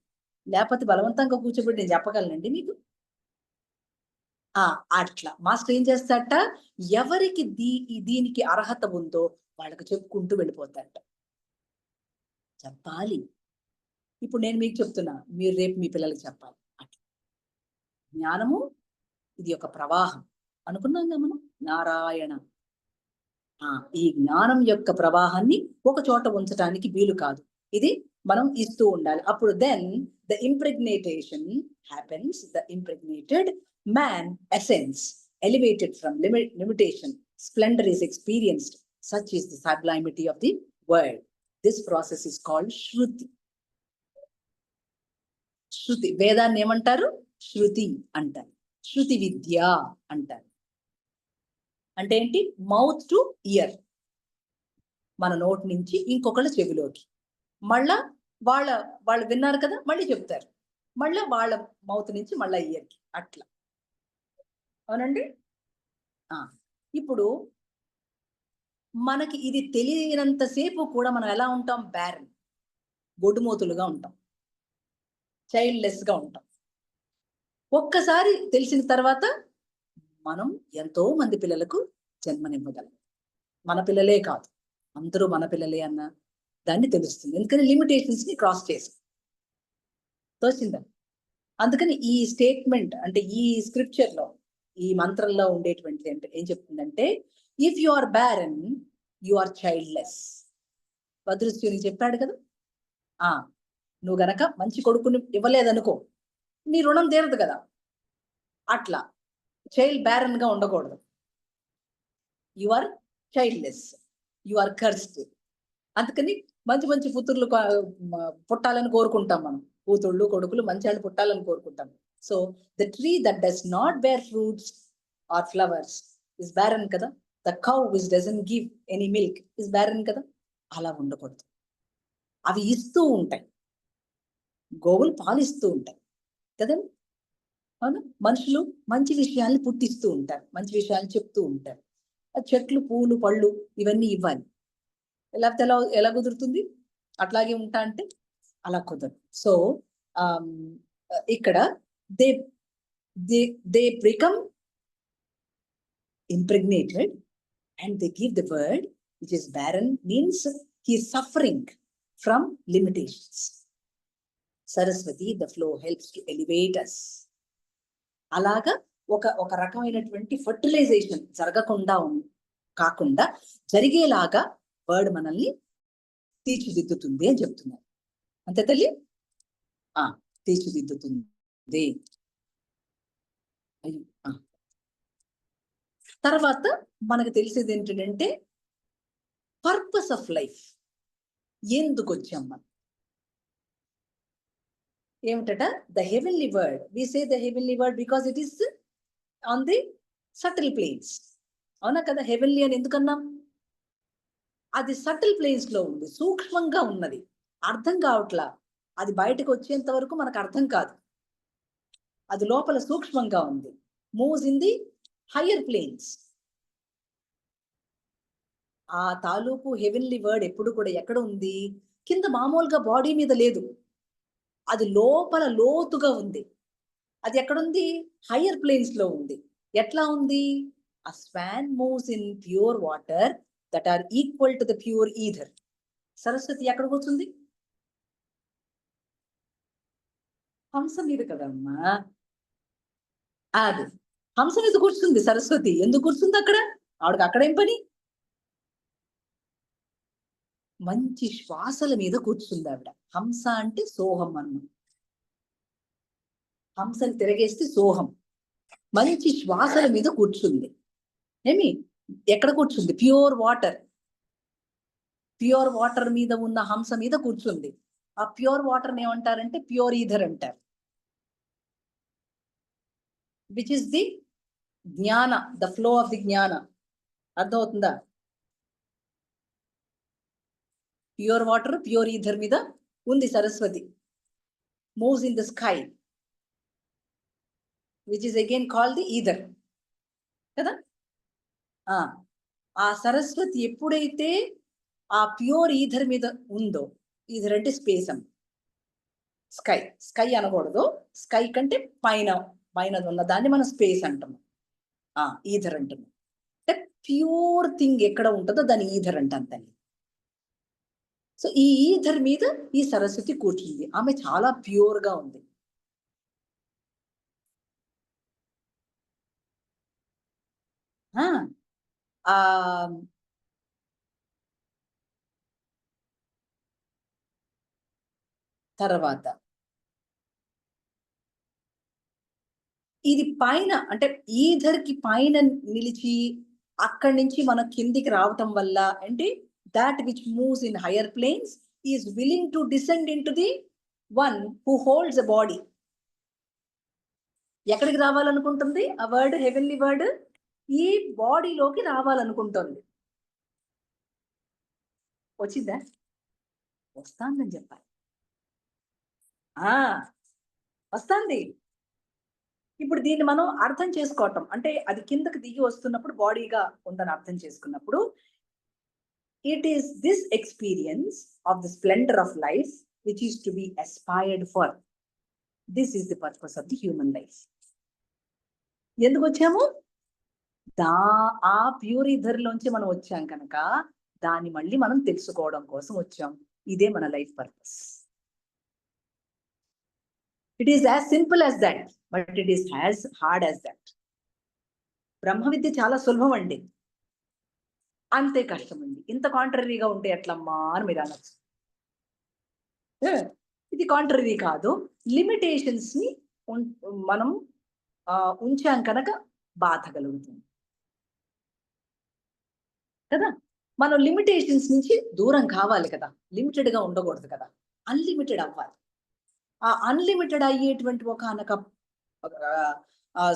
లేకపోతే బలవంతంగా కూర్చోబెట్టి నేను చెప్పగలనండి మీకు? అట్లా మాస్టర్ ఏం చేస్తాడట, ఎవరికి దీనికి అర్హత ఉందో వాళ్ళకి చెప్పుకుంటూ వెళ్ళిపోతాడట. చెప్పాలి. ఇప్పుడు నేను మీకు చెప్తున్నా, మీరు రేపు మీ పిల్లలకి చెప్పాలి. అట్లా జ్ఞానము ఇది ఒక ప్రవాహం అనుకున్నాం కదా మనం. నారాయణ, ఈ జ్ఞానం యొక్క ప్రవాహాన్ని ఒక చోట ఉంచడానికి వీలు కాదు. ఇది మనం ఇస్తూ ఉండాలి. అప్పుడు then the impregnation happens. The impregnated man essence elevated from limitation, splendor is experienced. Such is the sublimity of the word. This process is called shruti. శృతి వేదాన్ని ఏమంటారు? శృతి అంటారు. శృతి విద్య అంటారు. అంటే ఏంటి? Mouth to year. మన నోటి నుంచి ఇంకొకళ్ళ చెవిలోకి, మళ్ళా వాళ్ళు విన్నారు కదా, మళ్ళీ చెప్తారు, మళ్ళా వాళ్ళ మౌత్ నుంచి మళ్ళా ఇయర్కి, అట్లా. అవునండి. ఇప్పుడు మనకి ఇది తెలియనంతసేపు కూడా మనం ఎలా ఉంటాం? బ్యారన్, గొడ్డుమూతులుగా ఉంటాం, చైల్డ్లెస్ గా ఉంటాం. ఒక్కసారి తెలిసిన తర్వాత మనం ఎంతో మంది పిల్లలకు జన్మనివ్వగలం. మన పిల్లలే కాదు, అందరూ మన పిల్లలే అన్న దాన్ని తెలుస్తుంది. ఎందుకని లిమిటేషన్స్ ని క్రాస్ చేసి తోచిందా. అందుకని ఈ స్టేట్మెంట్ అంటే ఈ స్క్రిప్చర్ లో, ఈ మంత్రంలో ఉండేటువంటి ఏం చెప్తుందంటే, if you are barren you are childless. భద్రశ్యుని చెప్పాడు కదా, నువ్వు గనక మంచి కొడుకుని ఇవ్వలేదనుకో నీ రుణం తీరదు కదా. అట్లా చైల్డ్ బ్యారన్ గా ఉండకూడదు. You are childless, you are cursed. అందుకని మంచి మంచి పుత్రులు పుట్టాలని కోరుకుంటాం మనం. కూతుళ్ళు కొడుకులు మంచి వాళ్ళు పుట్టాలని కోరుకుంటాం. So the tree that does not bear fruits or flowers is barren కదా. The cow which doesn't give any milk is barren కదా. అలా ఉండకూడదు. అవి ఇస్తూ ఉంటాయి, గోవులు పాలిస్తూ ఉంటాయి కదండి. అవునా? మనుషులు మంచి విషయాల్ని పుట్టిస్తూ ఉంటారు, మంచి విషయాలు చెప్తూ ఉంటారు. చెట్లు పూలు పళ్ళు ఇవన్నీ ఇవ్వాలి. లేకపోతే ఎలా కుదురుతుంది? అట్లాగే ఉంటా అంటే అలా కుదరదు. సో ఇక్కడ they become impregnated and they give the word which is barren, means he is suffering from limitations. Saraswati, the flow helps to elevate us. అలాగా ఒక రకమైనటువంటి ఫర్టిలైజేషన్ జరగకుండా కాకుండా జరిగేలాగా వర్డ్ మనల్ని తీర్చిదిద్దుతుంది అని చెప్తున్నారు. అంతే తల్లి? తీర్చిదిద్దుతుంది. తర్వాత మనకు తెలిసేది ఏంటంటే పర్పస్ ఆఫ్ లైఫ్. ఎందుకు వచ్చాం మనం? ఏమిటట? The heavenly word. We say the heavenly word because it is on the subtle planes. అవునా కదా? హెవెన్లీ అని ఎందుకన్నాం? అది సటిల్ ప్లేన్స్ లో ఉంది, సూక్ష్మంగా ఉన్నది, అర్థం కావట్లా. అది బయటకు వచ్చేంత వరకు మనకు అర్థం కాదు. అది లోపల సూక్ష్మంగా ఉంది. Moves in the higher planes. ఆ తాలూకు హెవెన్లీ వర్డ్ ఎప్పుడు కూడా ఎక్కడ ఉంది? కింద మామూలుగా బాడీ మీద లేదు, అది లోపల లోతుగా ఉంది. అది ఎక్కడుంది? హయ్యర్ ప్లేన్స్ లో ఉంది. ఎట్లా ఉంది? A swan moves in pure water that are equal to the pure ether. Saraswati ఎక్కడ కూర్చుంది? హంస మీద కదమ్మా. అది హంస మీద కూర్చుంది సరస్వతి. ఎందుకు కూర్చుంది అక్కడ? ఆవిడకి అక్కడేం పని? మంచి శ్వాసల మీద కూర్చుంది ఆవిడ. హంస అంటే సోహం అన్నమాట. హంసని తిరగేస్తే సోహం. మంచి శ్వాసల మీద కూర్చుంది. ఏమి? ఎక్కడ కూర్చుంది? Pure water. ప్యూర్ వాటర్ మీద ఉన్న హంస మీద కూర్చుంది. ఆ ప్యూర్ వాటర్ ఏమంటారంటే ప్యూర్ ఈథర్ అంటారు. విచ్ ఇస్ ది జ్ఞాన, ద ఫ్లో ఆఫ్ ది జ్ఞాన. అర్థమవుతుందా? ప్యూర్ వాటర్, ప్యూర్ ఈథర్ మీద ఉంది Saraswati. Moves in the sky, which is again called the ether కదా. ఆ సరస్వతి ఎప్పుడైతే ఆ ప్యూర్ ఈథర్ మీద ఉందో, ఈథర్ అంటే స్పేస్ అమ్మ, స్కై. స్కై అనకూడదు, స్కై కంటే పైన ఉన్న దాన్ని మనం స్పేస్ అంటాము, ఈథర్ అంటాము. అంటే ప్యూర్ థింగ్ ఎక్కడ ఉంటుందో దాన్ని ఈథర్ అంటాం తల్లి. సో ఈ ఈథర్ మీద ఈ సరస్వతి కూర్చుంది. ఆమె చాలా ప్యూర్ గా ఉంది. తర్వాత ఇది పైన అంటే ఈథర్ కి పైన నిలిచి అక్కడి నుంచి మన కిందికి రావటం వల్ల అంటే that which moves in higher planes is willing to descend in to the one who holds a body. ఎక్కడికి రావాలనుకుంటుంది ఆ వర్డ్? హెవెన్లీ వర్డ్ ఈ బాడీలోకి రావాలనుకుంటుంది. వచ్చిందా? వస్తాందని చెప్పాలి. వస్తుంది. ఇప్పుడు దీన్ని మనం అర్థం చేసుకోవటం అంటే అది కిందకి దిగి వస్తున్నప్పుడు బాడీగా ఉందని అర్థం చేసుకున్నప్పుడు it is this experience of the splendour of life which is to be aspired for. This is the purpose of the human life. ఎందుకు వచ్చాము? ఆ ప్యూర్ ఈథర్లోంచి మనం వచ్చాం కనుక దాన్ని మళ్ళీ మనం తెలుసుకోవడం కోసం వచ్చాం. ఇదే మన life purpose. It is as simple as that, but it is as hard as that. బ్రహ్మ విద్య చాలా సులభం అండి. అంతే కష్టం అండి. ఇంత కాంట్రరీగా ఉంటే ఎట్లమ్మా అని మీరు అనొచ్చు. ఇది కాంట్రరీ కాదు. లిమిటేషన్స్ ని మనం ఉంచాం కనుక బాధ కలుగుతుంది కదా. మనం లిమిటేషన్స్ నుంచి దూరం కావాలి కదా, లిమిటెడ్ గా ఉండకూడదు కదా, అన్లిమిటెడ్ అవ్వాలి. ఆ అన్లిమిటెడ్ అయ్యేటువంటి ఒకనొక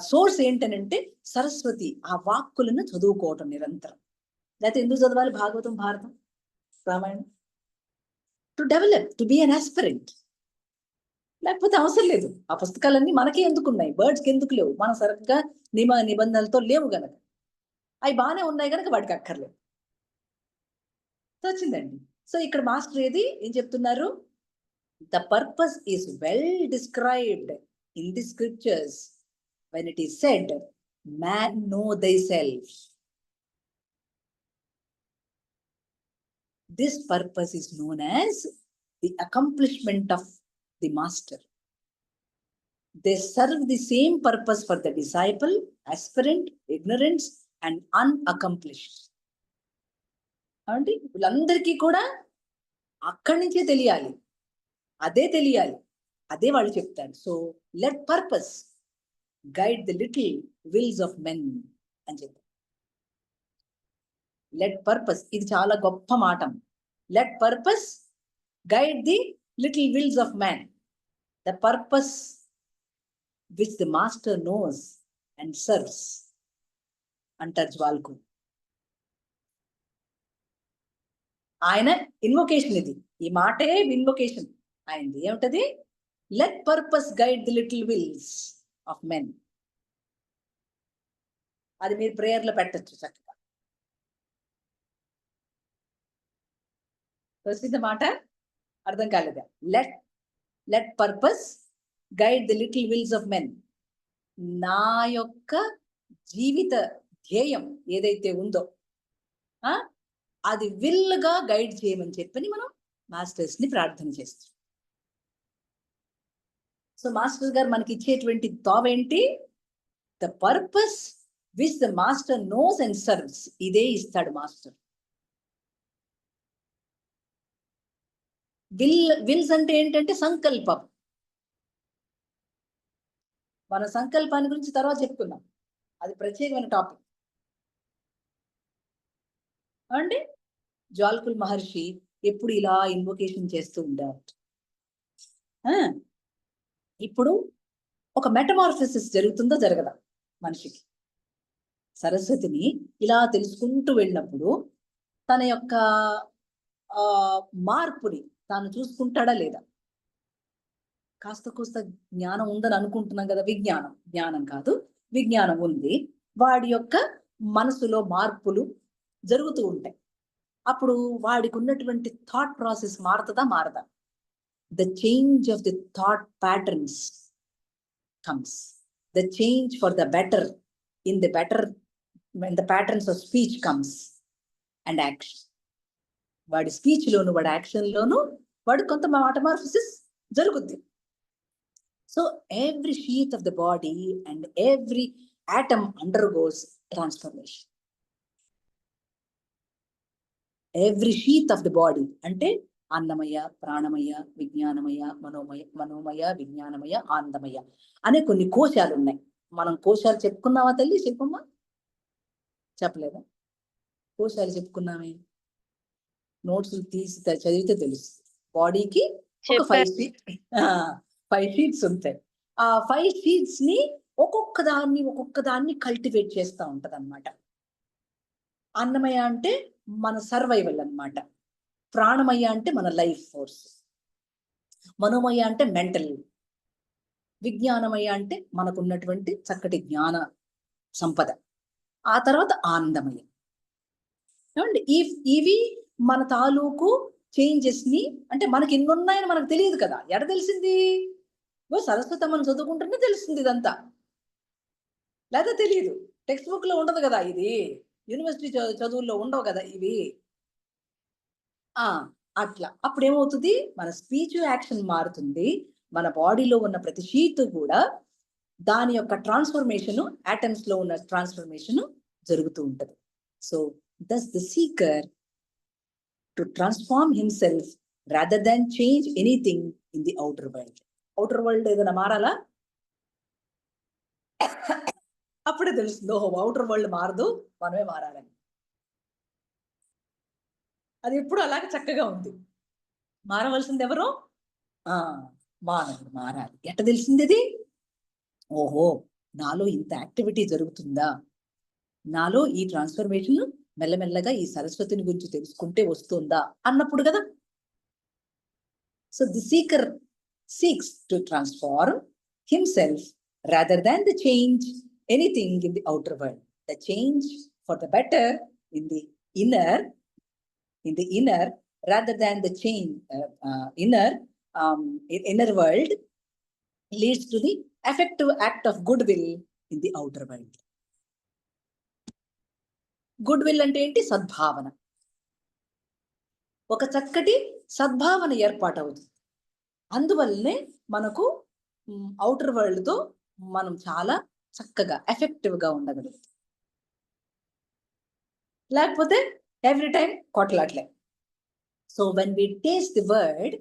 సోర్స్ ఏంటనంటే సరస్వతి, ఆ వాక్కులను చదువుకోవటం నిరంతరం. లేకపోతే ఎందుకు చదవాలి Bhagavatam, Bharatam, Ramayanam? To develop, to be an aspirant. లేకపోతే అవసరం లేదు. ఆ పుస్తకాలన్నీ మనకే ఎందుకున్నాయి, బర్డ్స్కి ఎందుకు లేవు? మన సరిగ్గా నిబంధనలతో లేవు గనక. అవి బాగానే ఉన్నాయి కనుక వాటికి అక్కర్లేదు. వచ్చిందండి. సో ఇక్కడ మాస్టర్ ఏం చెప్తున్నారు? The purpose is well described in the scriptures when it is said, man know thyself. This purpose is known as the accomplishment of the master. They serve the same purpose for the disciple, aspirant, ignorance and unaccomplished. అంటే వీళ్ళందరికీ కూడా అక్కడి నుంచే తెలియాలి, అదే తెలియాలి, అదే వాళ్ళు చెప్తారు. So let purpose guide the little wills of men అని చెప్పి. లెట్ పర్పస్, ఇది చాలా గొప్ప మాట. Let purpose guide the little wills of man. The purpose which the master knows and serves అంటారు జ్వాల్కు. ఆయన ఇన్వొకేషన్ ఇది, ఈ మాటే ఇన్వొకేషన్ ఆయనది. ఏమిటది? Let purpose guide the little wills of men. అది మీరు ప్రేయర్లో పెట్టచ్చు చక్కగా. ప్రసిద్ధ మాట అర్థం కాలేదా? Let purpose guide the little wills of men. నా యొక్క జీవిత ధ్యేయం ఏదైతే ఉందో అది విల్గా గైడ్ చేయమని చెప్పని మనం మాస్టర్స్ ని ప్రార్థన చేస్తాం. సో మాస్టర్ గారు మనకి ఇచ్చేటువంటి తోవేంటి? The purpose which the master knows and serves. ఇదే ఇస్తాడు మాస్టర్. విల్స్ అంటే ఏంటంటే సంకల్పం. మన సంకల్పాన్ని గురించి తర్వాత చెప్పుకుందాం, అది ప్రత్యేకమైన టాపిక్ అండి. జ్వాల్కుల్ మహర్షి ఎప్పుడు ఇలా ఇన్వొకేషన్ చేస్తూ ఉంటారు. ఇప్పుడు ఒక మెటమార్ఫసిస్ జరుగుతుందో జరగదా మనిషికి? సరస్వతిని ఇలా తెలుసుకుంటూ వెళ్ళినప్పుడు తన యొక్క మార్పుని తాను చూసుకుంటాడా లేదా? కాస్త కూస్త జ్ఞానం ఉందని అనుకుంటున్నాం కదా, జ్ఞానం కాదు, విజ్ఞానం ఉంది. వాడి యొక్క మనసులో మార్పులు జరుగుతూ ఉంటాయి. అప్పుడు వాడికి ఉన్నటువంటి థాట్ ప్రాసెస్ మారదా? The change of the thought patterns comes. The change for the better in the better when the patterns of speech comes and action. వాడి స్పీచ్ లోను వాడి యాక్షన్ లోను వాడు కొంత మెటమార్ఫసిస్ జరుగుద్ది. So every sheath of the body and every atom undergoes transformation. Every sheath of the body అంటే అన్నమయ, ప్రాణమయ, విజ్ఞానమయ, మనోమయ, విజ్ఞానమయ, ఆనందమయ అనే కొన్ని కోశాలు ఉన్నాయి. మనం కోశాలు చెప్పుకున్నావా తల్లి? చెప్పమ్మా. చెప్పలేదా? కోశాలు చెప్పుకున్నామే, నోట్స్ తీసి చదివితే తెలుసు. బాడీకి ఒక 5 షీట్స్ ఉంటాయి. ఆ 5 షీట్స్ ని ఒక్కొక్క దాన్ని కల్టివేట్ చేస్తూ ఉంటది అన్నమాట. అన్నమయ అంటే మన సర్వైవల్ అన్నమాట. ప్రాణమయ అంటే మన లైఫ్ ఫోర్స్. మనోమయ అంటే మెంటల్. విజ్ఞానమయ అంటే మనకున్నటువంటి చక్కటి జ్ఞాన సంపద. ఆ తర్వాత ఆనందమయ. ఏమండి, ఇవి మన తాలూకు చేంజెస్ ని, అంటే మనకి ఎన్ని ఉన్నాయని మనకు తెలియదు కదా. ఎడ తెలిసింది? సరస్వతి మనం చదువుకుంటేనే తెలుస్తుంది ఇదంతా, లేదా తెలియదు. టెక్స్ట్ బుక్ లో ఉండదు కదా, ఇది యూనివర్సిటీ చదువుల్లో ఉండవు కదా ఇవి. అట్లా అప్పుడు ఏమవుతుంది? మన స్పీచ్ యాక్షన్ మారుతుంది. మన బాడీలో ఉన్న ప్రతి షీట్ కూడా దాని యొక్క ట్రాన్స్ఫర్మేషన్, ఆటమ్స్ లో ఉన్న ట్రాన్స్ఫర్మేషన్ జరుగుతూ ఉంటది. So thus the seeker to transform himself rather than change anything in the outer world. Outer world ఏదైనా మారాలా? అప్పుడే తెలుస్తుంది, ఓహో అవుటర్ వరల్డ్ మారదు, మనమే మారాలని. అది ఎప్పుడు అలాగే చక్కగా ఉంది. మారవలసింది ఎవరు? మానవుడు మారాలి. ఎట్ట తెలిసింది ఇది? ఓహో, నాలో ఇంత యాక్టివిటీ జరుగుతుందా, నాలో ఈ ట్రాన్స్ఫర్మేషన్ మెల్లమెల్లగా ఈ సరస్వతిని గురించి తెలుసుకుంటే వస్తుందా అన్నప్పుడు కదా. So the seeker seeks to transform himself rather than the change anything in the outer world. The change for the better in the inner rather than the change inner world leads to the effective act of goodwill in the outer world. Goodwill అంటే ఏంటి? సద్భావన. ఒక చక్కటి సద్భావన ఏర్పాటవుతుంది. అందువల్లనే మనకు అవుటర్ వరల్డ్ తో మనం చాలా చక్కగా ఎఫెక్టివ్ గా ఉండగలుగుతాం. లేకపోతే ఎవ్రీ టైం కొట్లాట్లే. So when we taste the word,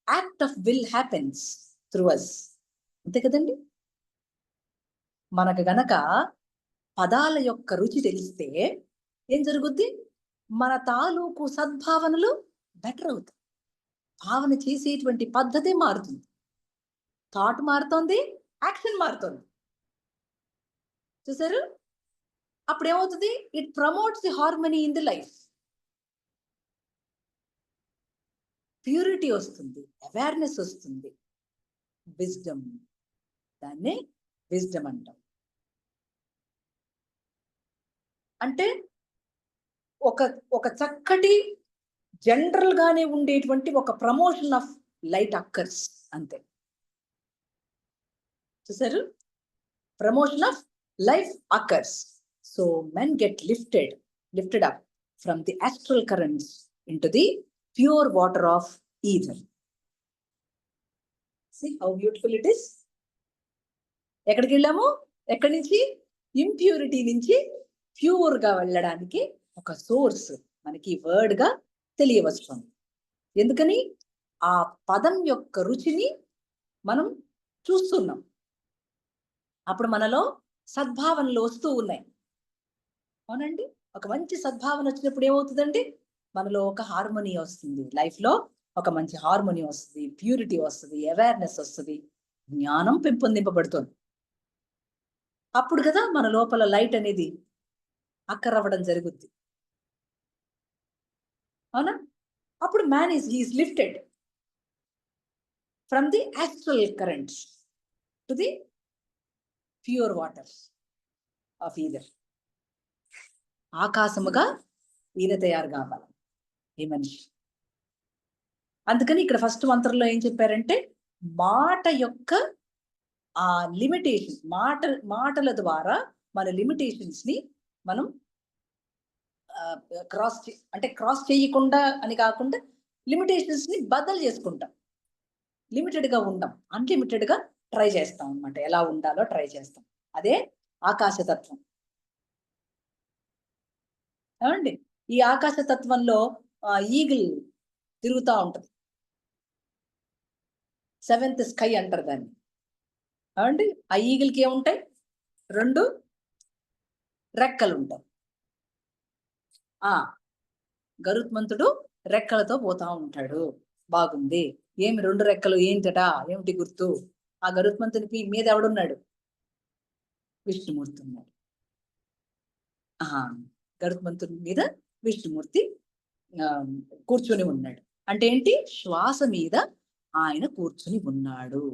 act of will happens through us. అంతే కదండి. మనకు గనక పదాల యొక్క రుచి తెలిస్తే ఏం జరుగుద్ది? మన తాలూకు సద్భావనలు బెటర్ అవుతాయి. భావన చేసేటువంటి పద్ధతి మారుతుంది. థాట్ మారుతోంది, యాక్షన్ మారుతోంది. చూసారు? అప్పుడు ఏమవుతుంది? It promotes the harmony in the life. Purity వస్తుంది, అవేర్నెస్ వస్తుంది, విజ్డమ్. దాన్ని విజ్డమ్ అంటాం. అంటే ఒక చక్కటి జనరల్ గానే ఉండేటువంటి ఒక ప్రమోషన్ ఆఫ్ లైట్ అక్కర్స్. అంతే. చూసారు? Promotion of life occurs. So men get lifted up from the astral currents into the pure water of ether. See how beautiful it is. ఎక్కడికి వెళ్ళాము? ఎక్కడి నుంచి? ఇంప్యూరిటీ నుంచి ప్యూర్ గా వెళ్ళడానికి ఒక సోర్స్ మనకి వర్డ్ గా తెలియవస్తుంది. ఎందుకని? ఆ పదం యొక్క రుచిని మనం చూస్తున్నాం. అప్పుడు మనలో సద్భావనలు వస్తూ ఉన్నాయి. అవునండి. ఒక మంచి సద్భావన వచ్చినప్పుడు ఏమవుతుందండి? మనలో ఒక హార్మోనీ వస్తుంది. లైఫ్ లో ఒక మంచి హార్మోనీ వస్తుంది, ప్యూరిటీ వస్తుంది, అవేర్నెస్ వస్తుంది, జ్ఞానం పెంపొందింపబడుతుంది. అప్పుడు కదా మన లోపల లైట్ అనేది అక్కరవ్వడం జరుగుద్ది. అవునా? అప్పుడు man is lifted from the astral currents to the pure water of ether. ఆకాశముగా ఈయన తయారు కావాలి ఈ మనిషి. అందుకని ఇక్కడ ఫస్ట్ మంత్రంలో ఏం చెప్పారంటే, మాట యొక్క ఆ లిమిటేషన్, మాటల ద్వారా మన లిమిటేషన్స్ ని మనం క్రాస్ చేయకుండా అని కాకుండా లిమిటేషన్స్ ని బదలు చేసుకుంటాం. లిమిటెడ్ గా ఉండం, అన్లిమిటెడ్ గా ట్రై చేస్తాం అన్నమాట. ఎలా ఉండాలో ట్రై చేస్తాం. అదే ఆకాశతత్వం. ఏమండి? ఈ ఆకాశతత్వంలో ఈగిల్ తిరుగుతూ ఉంటది. 7th స్కై అంటారు దాన్ని. ఏమండి? ఆ ఈగిల్కి ఏముంటాయి? 2 రెక్కలు ఉంటాయి. గరుత్మంతుడు రెక్కలతో పోతా ఉంటాడు. బాగుంది. ఏమి 2 రెక్కలు ఏంటట? ఏమిటి గుర్తు? ఆ గరుత్మంతునికి మీద ఎవడున్నాడు? విష్ణుమూర్తి ఉన్నాడు. గరుత్మంతుని మీద విష్ణుమూర్తి కూర్చొని ఉన్నాడు. అంటే ఏంటి? శ్వాస మీద ఆయన కూర్చుని ఉన్నాడు.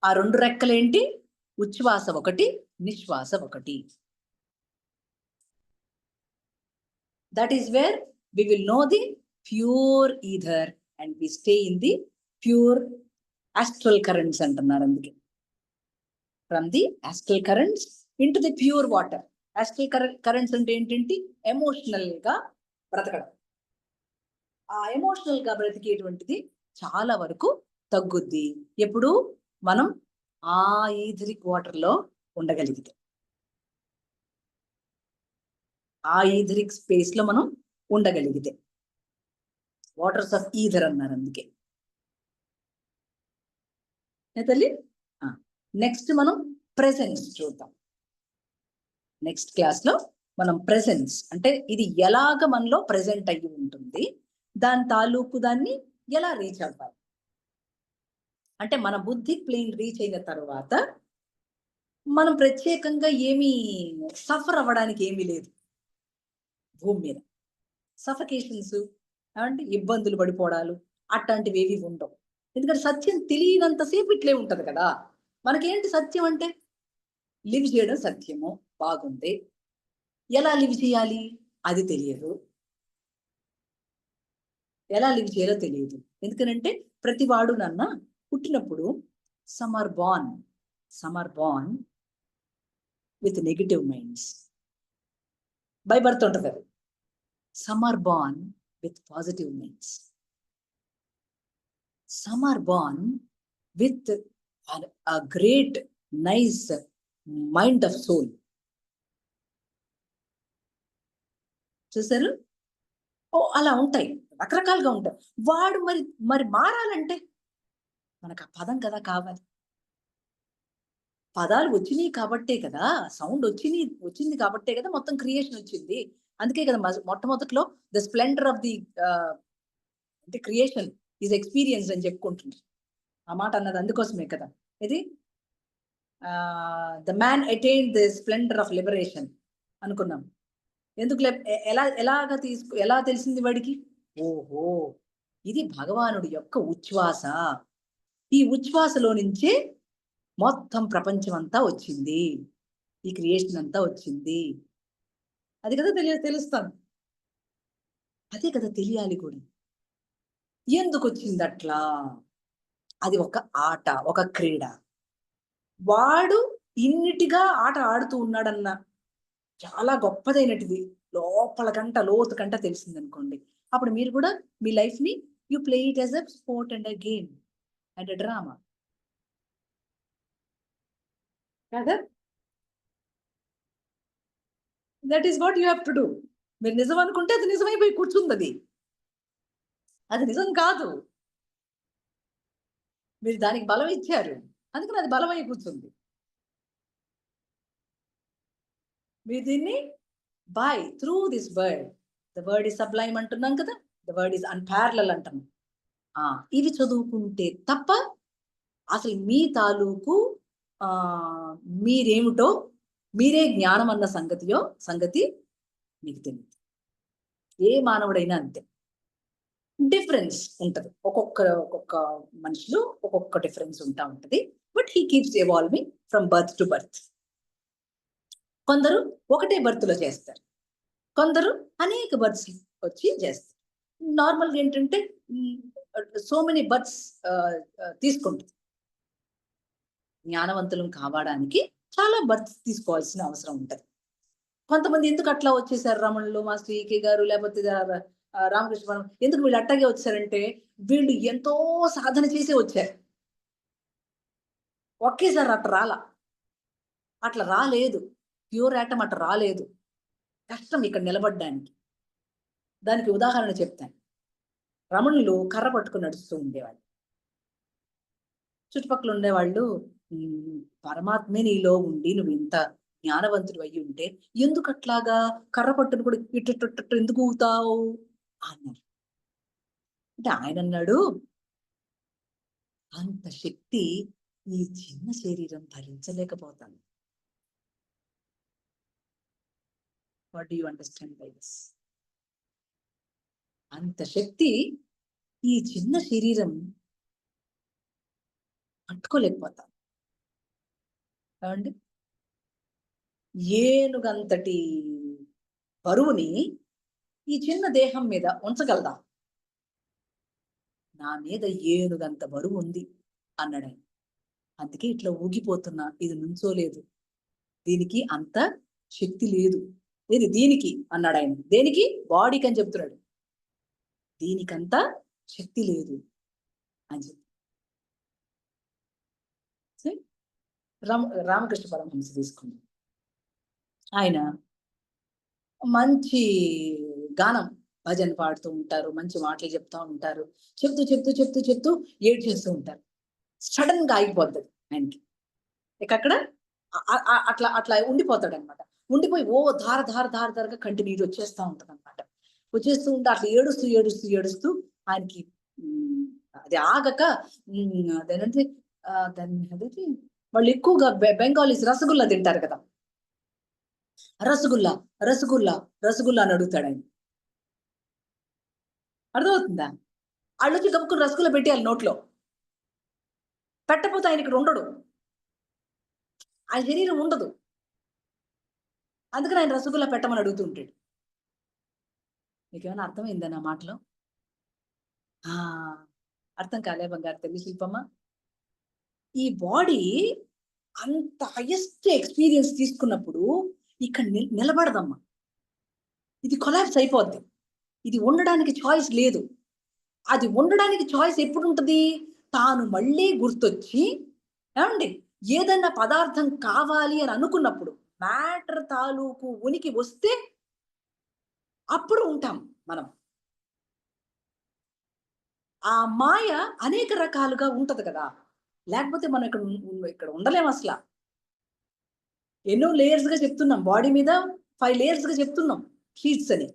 ఆ 2 రెక్కలేంటి? ఉచ్ఛ్వాస ఒకటి, నిశ్వాస ఒకటి. That is where we will know the pure ether and we stay in the pure astral currents అంటున్నారు. అందుకే from the astral currents into the pure water. Astral currents అంటే ఏంటంటే ఎమోషనల్ గా బ్రతకడం. ఆ ఎమోషనల్ గా బ్రతికేటువంటిది చాలా వరకు తగ్గుద్ది ఎప్పుడు మనం ఆ ఈథరిక్ వాటర్ లో ఉండగలిగితే. ఆ ఈథరిక్ స్పేస్ లో మనం ఉండగలిగితే. వాటర్స్ ఆఫ్ ఈథర్ అన్నారు అందుకే. తల్లి నెక్స్ట్ మనం ప్రెసెన్స్ చూద్దాం. నెక్స్ట్ క్లాస్ లో మనం ప్రెసెన్స్ అంటే ఇది ఎలాగ మనలో ప్రెసెంట్ అయ్యి ఉంటుంది, దాని తాలూకు దాన్ని ఎలా రీచ్ అవ్వాలి. అంటే మన బుద్ధి ప్లేన్ రీచ్ అయిన తర్వాత మనం ప్రత్యేకంగా ఏమీ సఫర్ అవ్వడానికి ఏమీ లేదు భూమి మీద. సఫకేషన్స్ అంటే ఇబ్బందులు పడిపోవడాలు అట్లాంటివి ఏవి ఉండవు. ఎందుకంటే సత్యం తెలియనంతసేపు ఇట్లే ఉంటది కదా. మనకేంటి సత్యం అంటే లివ్ చేయడం సత్యము, బాగుంది. ఎలా లివ్ చేయాలి అది తెలియదు, ఎలా లివ్ చేయాలో తెలియదు. ఎందుకనంటే ప్రతి వాడు నన్న పుట్టినప్పుడు some are born with negative minds. By birth ఉంటుంది అది. Some are born with positive minds. Some are born with a great nice mind of soul. చూసారు? అలా ఉంటాయి, రకరకాలుగా ఉంటాయి. వాడు మరి మారాలంటే మనకు ఆ పదం కదా కావాలి. పదాలు వచ్చినాయి కాబట్టే కదా, సౌండ్ వచ్చింది కాబట్టే కదా మొత్తం క్రియేషన్ వచ్చింది. అందుకే కదా మొట్టమొదటిలో ద స్ప్లెండర్ ఆఫ్ ది అంటే క్రియేషన్ ఈజ్ ఎక్స్పీరియన్స్ అని చెప్పుకుంటుంది. ఆ మాట అన్నది అందుకోసమే కదా. ఇది the man attain the Splendor of liberation అనుకున్నాం. ఎందుకు ఎలా తెలిసింది వాడికి? ఓహో, ఇది భగవానుడి యొక్క ఉచ్ఛ్వాస. ఈ ఉచ్ఛ్వాసలో నుంచే మొత్తం ప్రపంచం అంతా వచ్చింది, ఈ క్రియేషన్ అంతా వచ్చింది. అది కదా తెలుస్తాను. అదే కదా తెలియాలి కూడా, ఎందుకు వచ్చింది అట్లా. అది ఒక ఆట, ఒక క్రీడ. వాడు ఇన్నిటిగా ఆట ఆడుతూ ఉన్నాడన్న చాలా గొప్పదైనటిది లోతు కంట తెలిసింది అనుకోండి. అప్పుడు మీరు కూడా మీ లైఫ్ ని you play it as a sport and a game and a drama కదా. That is what you have to do. మీరు నిజం అనుకుంటే అది నిజమైపోయి కూర్చుంది. అది నిజం కాదు, మీరు దానికి బలం ఇచ్చారు, అందుకని అది బలమై కూర్చుంది. మీరు దీన్ని by through this word, the word is Sublime అంటున్నాం కదా, ద వర్డ్ ఇస్ అన్పారలల్ అంటాం. ఇవి చదువుకుంటే తప్ప అసలు మీ తాలూకు మీరేమిటో, మీరే జ్ఞానం అన్న సంగతి మీకు తెలియదు. ఏ మానవుడైనా అంతే, డిఫరెన్స్ ఉంటది. ఒక్కొక్క మనిషిలో ఒక్కొక్క డిఫరెన్స్ ఉంటా ఉంటది. But he keeps evolving from birth to birth. కొందరు ఒకటే బర్త్ లో చేస్తారు, కొందరు అనేక బర్త్స్ వచ్చి చేస్తారు. నార్మల్గా ఏంటంటే సో మెనీ బర్త్స్ తీసుకుంటుంది. జ్ఞానవంతులం కావడానికి చాలా బర్త్స్ తీసుకోవాల్సిన అవసరం ఉంటది. కొంతమంది ఎందుకు అట్లా వచ్చేసారు, రమణులు, మాస్టర్ ఈకే గారు, లేకపోతే రామకృష్ణ పరమ, ఎందుకు వీళ్ళు అట్టాగే వచ్చారంటే వీళ్ళు ఎంతో సాధన చేసే వచ్చారు. ఒకేసారి అట్లా రాలేదు. ప్యూర్ యాటమ్ అట్లా రాలేదు. కష్టం ఇక్కడ నిలబడ్డానికి. దానికి ఉదాహరణ చెప్తాను. రమణులు కర్ర పట్టుకుని నడుస్తూ ఉండేవాళ్ళు. చుట్టుపక్కల ఉండేవాళ్ళు, పరమాత్మే నీలో ఉండి నువ్వు ఇంత జ్ఞానవంతుడు అయ్యి ఉంటే ఎందుకు అట్లాగా కర్ర పట్టును కూడా ఇట్టు ఎందుకు ఊతావు అన్నారు. అంటే ఆయన అన్నాడు, అంత శక్తి ఈ చిన్న శరీరం భరించలేకపోతాను. What do you understand by this? అంత శక్తి ఈ చిన్న శరీరం పట్టుకోలేకపోతాను. ఏమండి, ఏనుగంతటి బరువుని ఈ చిన్న దేహం మీద ఉంచగలదా? నా మీద ఏనుగంత బరువు ఉంది అన్నాడు ఆయన. అందుకే ఇట్లా ఊగిపోతున్నా, ఇది నుంచోలేదు, దీనికి అంత శక్తి లేదు. ఇది దీనికి అన్నాడు ఆయన. దేనికి? బాడీకి అని చెప్తున్నాడు. దీనికంత శక్తి లేదు అని చెప్పి. రామకృష్ణ పరమహంస తీసుకున్నాం. ఆయన మంచి గానం భజన పాడుతూ ఉంటారు, మంచి మాటలు చెప్తూ ఉంటారు, చెప్తూ ఏడ్చేస్తూ ఉంటారు. సడన్ గా ఆగిపోద్ది ఆయనకి. ఇక అక్కడ అట్లా అట్లా ఉండిపోతాడు అనమాట. ఉండిపోయి ధారగా కంటి నీరు వచ్చేస్తా ఉంటది అనమాట. వచ్చేస్తూ ఉంటే అట్లా ఏడుస్తూ ఆయనకి అది ఆగక అదేనంటే దాన్ని అదేంటి వాళ్ళు ఎక్కువగా బెంగాలీస్ రసగుల్లా తింటారు కదా, రసగుల్లా అని అడుగుతాడు ఆయన. అర్థమవుతుందా? వాళ్ళు వచ్చి గబుక్కుని రసగుల్లా పెట్టేయాలి నోట్లో. పెట్టకపోతే ఆయన ఇక్కడ ఉండడు, ఆయన శరీరం ఉండదు. అందుకని ఆయన రసగుల్లా పెట్టమని అడుగుతూ ఉంటాడు. మీకేమైనా అర్థమైందా నా మాటలో? అర్థం కాలే బంగారు తల్లి శిల్పమ్మ? ఈ బాడీ అంత హైయెస్ట్ ఎక్స్పీరియన్స్ తీసుకున్నప్పుడు ఇక్కడ నిలబడదమ్మా. ఇది కొలాప్స్ అయిపోద్ది. ఇది ఉండడానికి చాయిస్ లేదు. అది ఉండడానికి చాయిస్ ఎప్పుడు ఉంటుంది? తాను మళ్ళీ గుర్తొచ్చి ఏమండి ఏదన్నా పదార్థం కావాలి అని అనుకున్నప్పుడు, మ్యాటర్ తాలూకు ఉనికి వస్తే అప్పుడు ఉంటాం మనం. ఆ మాయ అనేక రకాలుగా ఉంటది కదా, లేకపోతే మనం ఇక్కడ ఉండలేం అసలు. ఎన్నో లేయర్స్ గా చెప్తున్నాం, బాడీ మీద 5 లేయర్స్ గా చెప్తున్నాం షీట్స్ అని.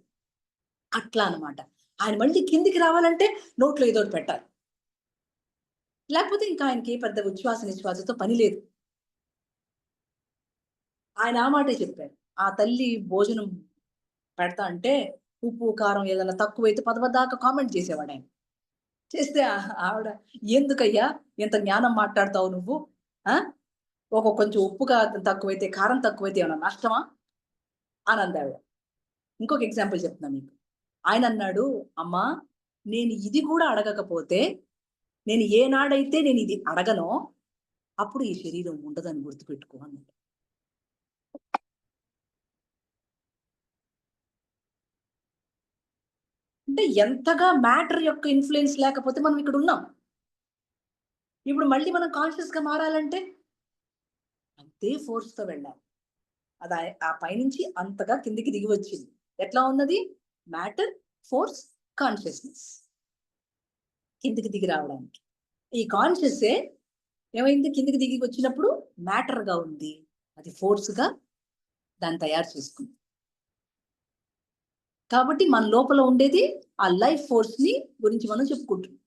అట్లా అనమాట. ఆయన మళ్ళీ కిందికి రావాలంటే నోట్లో ఏదో ఒకటి పెట్టాలి, లేకపోతే ఇంకా ఆయనకి పెద్ద ఉచ్ఛ్వాస నిశ్వాసతో పని లేదు. ఆయన ఆ మాటే చెప్పారు. ఆ తల్లి భోజనం పెడతా అంటే ఉప్పు కారం ఏదైనా తక్కువైతే పదవదాకా కామెంట్ చేసేవాడు ఆయన. చేస్తే ఆవిడ, ఎందుకయ్యా ఇంత జ్ఞానం మాట్లాడతావు నువ్వు? కొంచెం ఉప్పు తక్కువైతే కారం తక్కువైతే ఏమన్నా నష్టమా అని అంది ఆవిడ. ఇంకొక ఎగ్జాంపుల్ చెప్తున్నా మీకు. ఆయన అన్నాడు, అమ్మా నేను ఇది కూడా అడగకపోతే, నేను ఏనాడైతే నేను ఇది అడగనో అప్పుడు ఈ శరీరం ఉండదని గుర్తుపెట్టుకో అన్నాడు. అంటే ఎంతగా మ్యాటర్ యొక్క ఇన్ఫ్లుయెన్స్ లేకపోతే మనం ఇక్కడ ఉన్నాం. ఇప్పుడు మళ్ళీ మనం కాన్షియస్ గా మారాలంటే అంతే ఫోర్స్ తో వెళ్ళాలి. అది ఆ పైనుంచి అంతగా కిందికి దిగి వచ్చింది. ఎట్లా ఉన్నది? మ్యాటర్, ఫోర్స్, కాన్షియస్నెస్ కిందికి దిగి రావడానికి. ఈ కాన్షియస్సే ఏమైంది? కిందికి దిగి వచ్చినప్పుడు మ్యాటర్ గా ఉంది, అది ఫోర్స్ గా దాన్ని తయారు చేసుకుంది. కాబట్టి మన లోపల ఉండేది ఆ లైఫ్ ఫోర్స్ ని గురించి మనం చెప్పుకుంటున్నాం.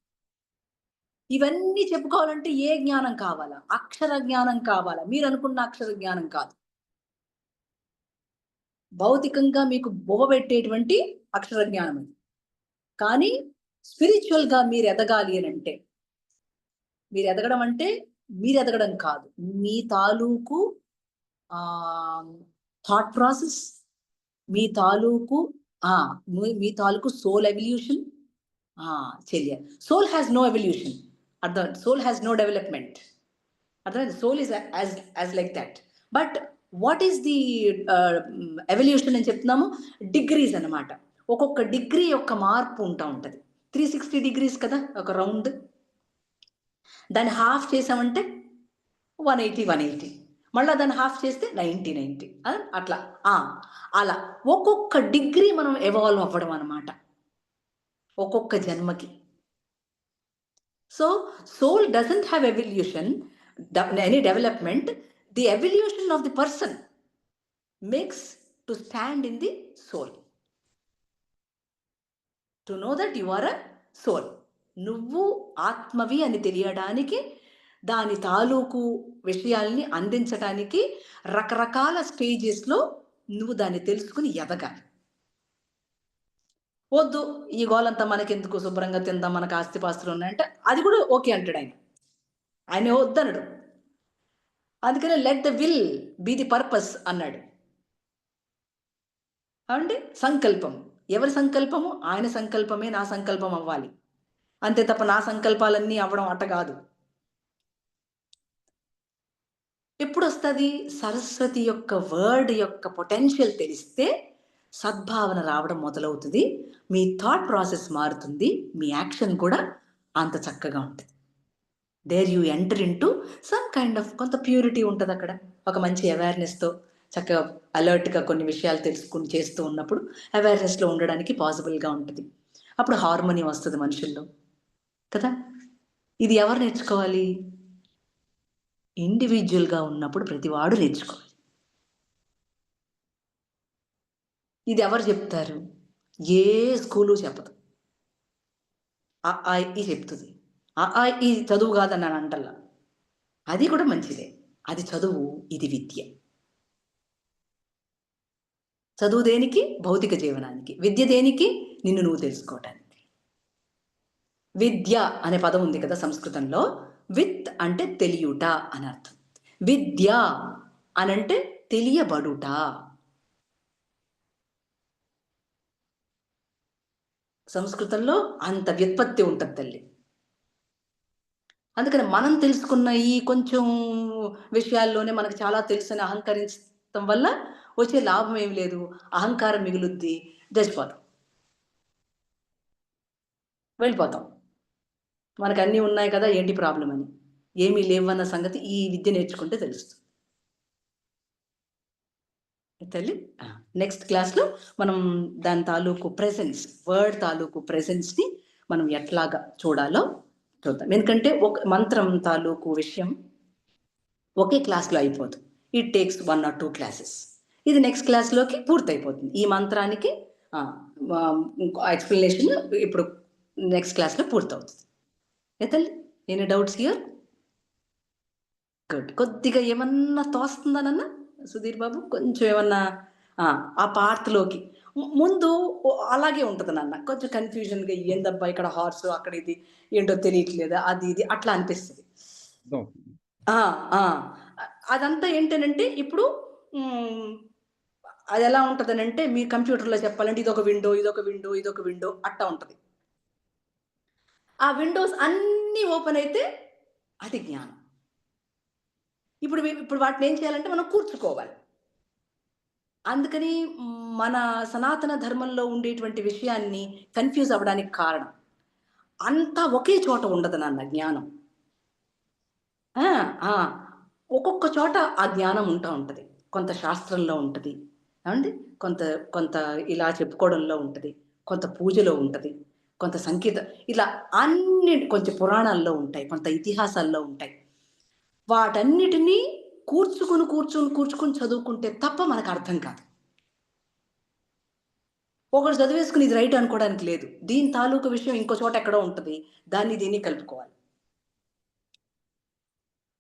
ఇవన్నీ చెప్పుకోవాలంటే ఏ జ్ఞానం కావాలా? అక్షర జ్ఞానం కావాలా? మీరు అనుకున్న అక్షర జ్ఞానం కాదు, భౌతికంగా మీకు బొవ్వబెట్టేటువంటి అక్షర జ్ఞానం అది. కానీ స్పిరిచువల్ గా మీరు ఎదగాలి అని అంటే, మీరు ఎదగడం అంటే మీరు ఎదగడం కాదు, మీ తాలూకు థాట్ ప్రాసెస్, మీ తాలూకు సోల్ ఎవల్యూషన్ చెయ్యాలి. సోల్ హ్యాస్ నో ఎవల్యూషన్, అర్థం. సోల్ హ్యాస్ నో డెవలప్మెంట్, అర్థమైంది? Soul is as like that. But what is the evolution అని చెప్తున్నాము? డిగ్రీస్ అన్నమాట. ఒక్కొక్క డిగ్రీ యొక్క మార్పు ఉంటది. 360 degrees కదా ఒక రౌండ్. దాన్ని హాఫ్ చేసామంటే 180, మళ్ళీ దాన్ని హాఫ్ చేస్తే 90 అట్లా. అలా ఒక్కొక్క డిగ్రీ మనం ఎవాల్వ్ అవ్వడం అన్నమాట ఒక్కొక్క జన్మకి. So soul doesn't have evolution, any development. The evolution of the person makes to stand in the soul, to know that you are a soul. నువ్వు ఆత్మవి అని తెలియడానికి, దాని తాలూకు విషయాల్ని అందించడానికి రకరకాల స్టేజెస్లో నువ్వు దాన్ని తెలుసుకుని ఎదగాలి. వద్దు ఈ గోలంతా మనకెందుకు, శుభ్రంగా తిందాం, మనకు ఆస్తిపాస్తులు ఉన్నాయంటే అది కూడా ఓకే అంటాడు ఆయన వద్దనడు. అందుకనే let the will be the purpose అన్నాడు. అంటే సంకల్పం, ఎవరి సంకల్పము? ఆయన సంకల్పమే నా సంకల్పం అవ్వాలి, అంతే తప్ప నా సంకల్పాలన్నీ అవ్వడం అట్ట కాదు. ఎప్పుడు వస్తుంది? సరస్వతి యొక్క వర్డ్ యొక్క పొటెన్షియల్ తెలిస్తే సద్భావన రావడం మొదలవుతుంది, మీ థాట్ ప్రాసెస్ మారుతుంది, మీ యాక్షన్ కూడా అంత చక్కగా ఉంటుంది. There you enter in to some kind of కొంత ప్యూరిటీ ఉంటుంది అక్కడ, ఒక మంచి అవేర్నెస్తో చక్కగా అలర్ట్గా కొన్ని విషయాలు తెలుసుకుని చేస్తూ ఉన్నప్పుడు అవేర్నెస్లో ఉండడానికి పాసిబుల్గా ఉంటుంది. అప్పుడు హార్మోని వస్తుంది మనుషుల్లో కదా. ఇది ఎవరు నేర్చుకోవాలి? ఇండివిజువల్గా ఉన్నప్పుడు ప్రతివాడు నేర్చుకోవాలి. ఇది ఎవరు చెప్తారు? ఏ స్కూలు చెప్పదు. ఆ ఆ ఈ చెప్తుంది. ఆ ఆ ఈ చదువు కాదని నేను అంటల్లా, అది కూడా మంచిదే. అది చదువు, ఇది విద్య. చదువు దేనికి? భౌతిక జీవనానికి. విద్య దేనికి? నిన్ను నువ్వు తెలుసుకోవటానికి. విద్య అనే పదం ఉంది కదా సంస్కృతంలో. విత్ అంటే తెలియుట అని అర్థం. విద్య అనంటే తెలియబడుట. సంస్కృతంలో అంత వ్యుత్పత్తి ఉంటుంది తల్లి. అందుకని మనం తెలుసుకున్న ఈ కొంచెం విషయాల్లోనే మనకు చాలా తెలుసని అహంకరించడం వల్ల వచ్చే లాభం ఏమి లేదు. అహంకారం మిగులుద్ది, చచ్చిపోతాం, వెళ్ళిపోతాం. మనకు అన్నీ ఉన్నాయి కదా, ఏంటి ప్రాబ్లం అని. ఏమీ లేవన్న సంగతి ఈ విద్య నేర్చుకుంటే తెలుస్తుంది తల్లి. నెక్స్ట్ క్లాస్లో మనం దాని తాలూకు ప్రెజెన్స్, వర్డ్ తాలూకు ప్రెజెన్స్ని మనం ఎట్లాగా చూడాలో చూద్దాం. ఎందుకంటే ఒక మంత్రం తాలూకు విషయం ఒకే క్లాస్లో అయిపోదు. It takes 1 or 2 classes. ఇది నెక్స్ట్ క్లాస్లోకి పూర్తయిపోతుంది. ఈ మంత్రానికి ఎక్స్ప్లెనేషన్ ఇప్పుడు నెక్స్ట్ క్లాస్లో పూర్తవుతుంది. తల్లి, ఎనీ డౌట్స్ హియర్? గుడ్. కొద్దిగా ఏమన్నా తోస్తుందనన్నా సుధీర్ బాబు? కొంచెం ఏమన్నా ఆ పార్ట్లోకి ముందు అలాగే ఉంటుంది నాన్న, కొంచెం కన్ఫ్యూజన్గా, ఏందబ్బా ఇక్కడ హార్స్, అక్కడ ఇది ఏంటో తెలియట్లేదా, అది ఇది అట్లా అనిపిస్తుంది. అదంతా ఏంటనంటే ఇప్పుడు అది ఎలా ఉంటుందనంటే, మీ కంప్యూటర్లో చెప్పాలంటే ఇదొక విండో, ఇదొక విండో, ఇదొక విండో అట్టా ఉంటుంది. ఆ విండోస్ అన్నీ ఓపెన్ అయితే అది జ్ఞానం. ఇప్పుడు వాటిని ఏం చేయాలంటే మనం కూర్చుకోవాలి. అందుకని మన సనాతన ధర్మంలో ఉండేటువంటి విషయాన్ని కన్ఫ్యూజ్ అవ్వడానికి కారణం, అంతా ఒకే చోట ఉండదు నాన్న జ్ఞానం. ఒక్కొక్క చోట ఆ జ్ఞానం ఉంటుంది. కొంత శాస్త్రంలో ఉంటుంది, ఏమండి, కొంత కొంత ఇలా చెప్పుకోవడంలో ఉంటుంది, కొంత పూజలో ఉంటుంది, కొంత సంగీతం, ఇలా అన్ని కొంచెం పురాణాల్లో ఉంటాయి, కొంత ఇతిహాసాల్లో ఉంటాయి. వాటన్నిటినీ కూర్చుకుని చదువుకుంటే తప్ప మనకు అర్థం కాదు. ఒకటి చదివేసుకుని ఇది రైట్ అనుకోవడానికి లేదు. దీని తాలూకు విషయం ఇంకో చోట ఎక్కడో ఉంటుంది, దీన్ని కలుపుకోవాలి.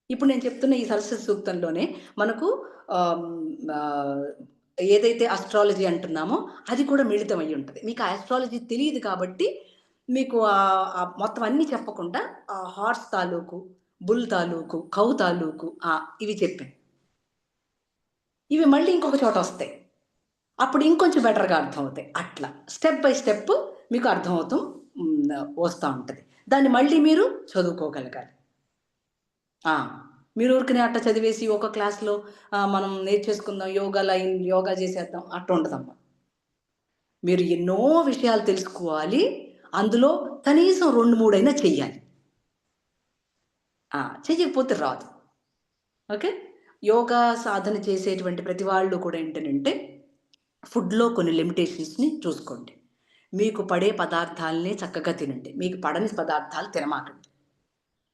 ఇప్పుడు నేను చెప్తున్న ఈ సరస్వతి సూక్తంలోనే మనకు ఏదైతే అస్ట్రాలజీ అంటున్నామో అది కూడా మిళితం అయ్యి ఉంటుంది. మీకు ఆ అస్ట్రాలజీ తెలియదు కాబట్టి మీకు మొత్తం అన్నీ చెప్పకుండా ఆ హార్స్ తాలూకు, బుల్ తాలూకు, కౌ తాలూకు ఇవి చెప్పాను. ఇవి మళ్ళీ ఇంకొక చోట వస్తాయి, అప్పుడు ఇంకొంచెం బెటర్గా అర్థం అవుతాయి. అట్లా స్టెప్ బై స్టెప్ మీకు అర్థమవుతూ వస్తూ ఉంటుంది. దాన్ని మళ్ళీ మీరు చదువుకోగలగాలి. మీరు ఊరికనే అట్ట చదివేసి ఒక క్లాస్లో మనం నేర్చేసుకుందాం, యోగా చేసేద్దాం అట్ట ఉండదమ్మా. మీరు ఎన్నో విషయాలు తెలుసుకోవాలి, అందులో కనీసం 2-3 అయినా చెయ్యాలి. చెయ్యకపోతే రాదు. ఓకే. యోగా సాధన చేసేటువంటి ప్రతి వాళ్ళు కూడా ఏంటంటే ఫుడ్లో కొన్ని లిమిటేషన్స్ని చూసుకోండి. మీకు పడే పదార్థాలని చక్కగా తినండి, మీకు పడని పదార్థాలు తినమాకండి.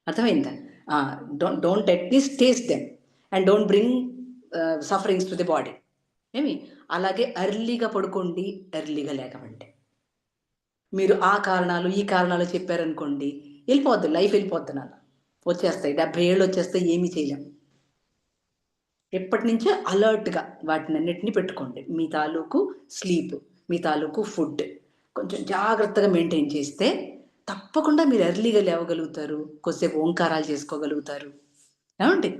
అర్థమైందా? Don't at least taste them and don't bring sufferings to the body. అలాగే ఎర్లీగా పడుకోండి, ఎర్లీగా లేకవండి. మీరు ఆ కారణాలు ఈ కారణాలు చెప్పారనుకోండి, వెళ్ళిపోద్ది, లైఫ్ వెళ్ళిపోద్ది నాన్న. వచ్చేస్తాయి 70 ఏళ్ళు వచ్చేస్తాయి, ఏమీ చేయలేం. ఎప్పటి నుంచో అలర్ట్గా వాటిని అన్నిటినీ పెట్టుకోండి. మీ తాలూకు స్లీప్, మీ తాలూకు ఫుడ్ కొంచెం జాగ్రత్తగా మెయింటైన్ చేస్తే తప్పకుండా మీరు ఎర్లీగా లేవగలుగుతారు, కొద్దిసేపు ఓంకారాలు చేసుకోగలుగుతారు. ఏమండి?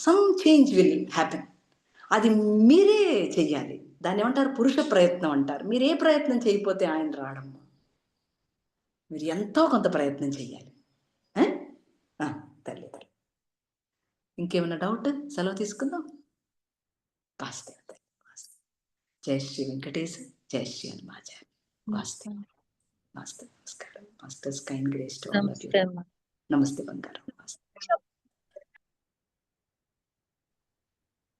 Some change will happen. అది మీరే చెయ్యాలి. దాన్ని ఏమంటారు? పురుష ప్రయత్నం అంటారు. మీరు ఏ ప్రయత్నం చేయకపోతే ఆయన రాడమ్మా. మీరు ఎంతో కొంత ప్రయత్నం చెయ్యాలి. తల్లి ఇంకేమైనా డౌట్? సెలవు తీసుకుందాం. వాస్తే. జై శ్రీ వెంకటేశ్, జై శ్రీ హనుమాచార్య. వాస్తే. నమస్కారం. Masters kind grace to all of you. నమస్తే బంగారం.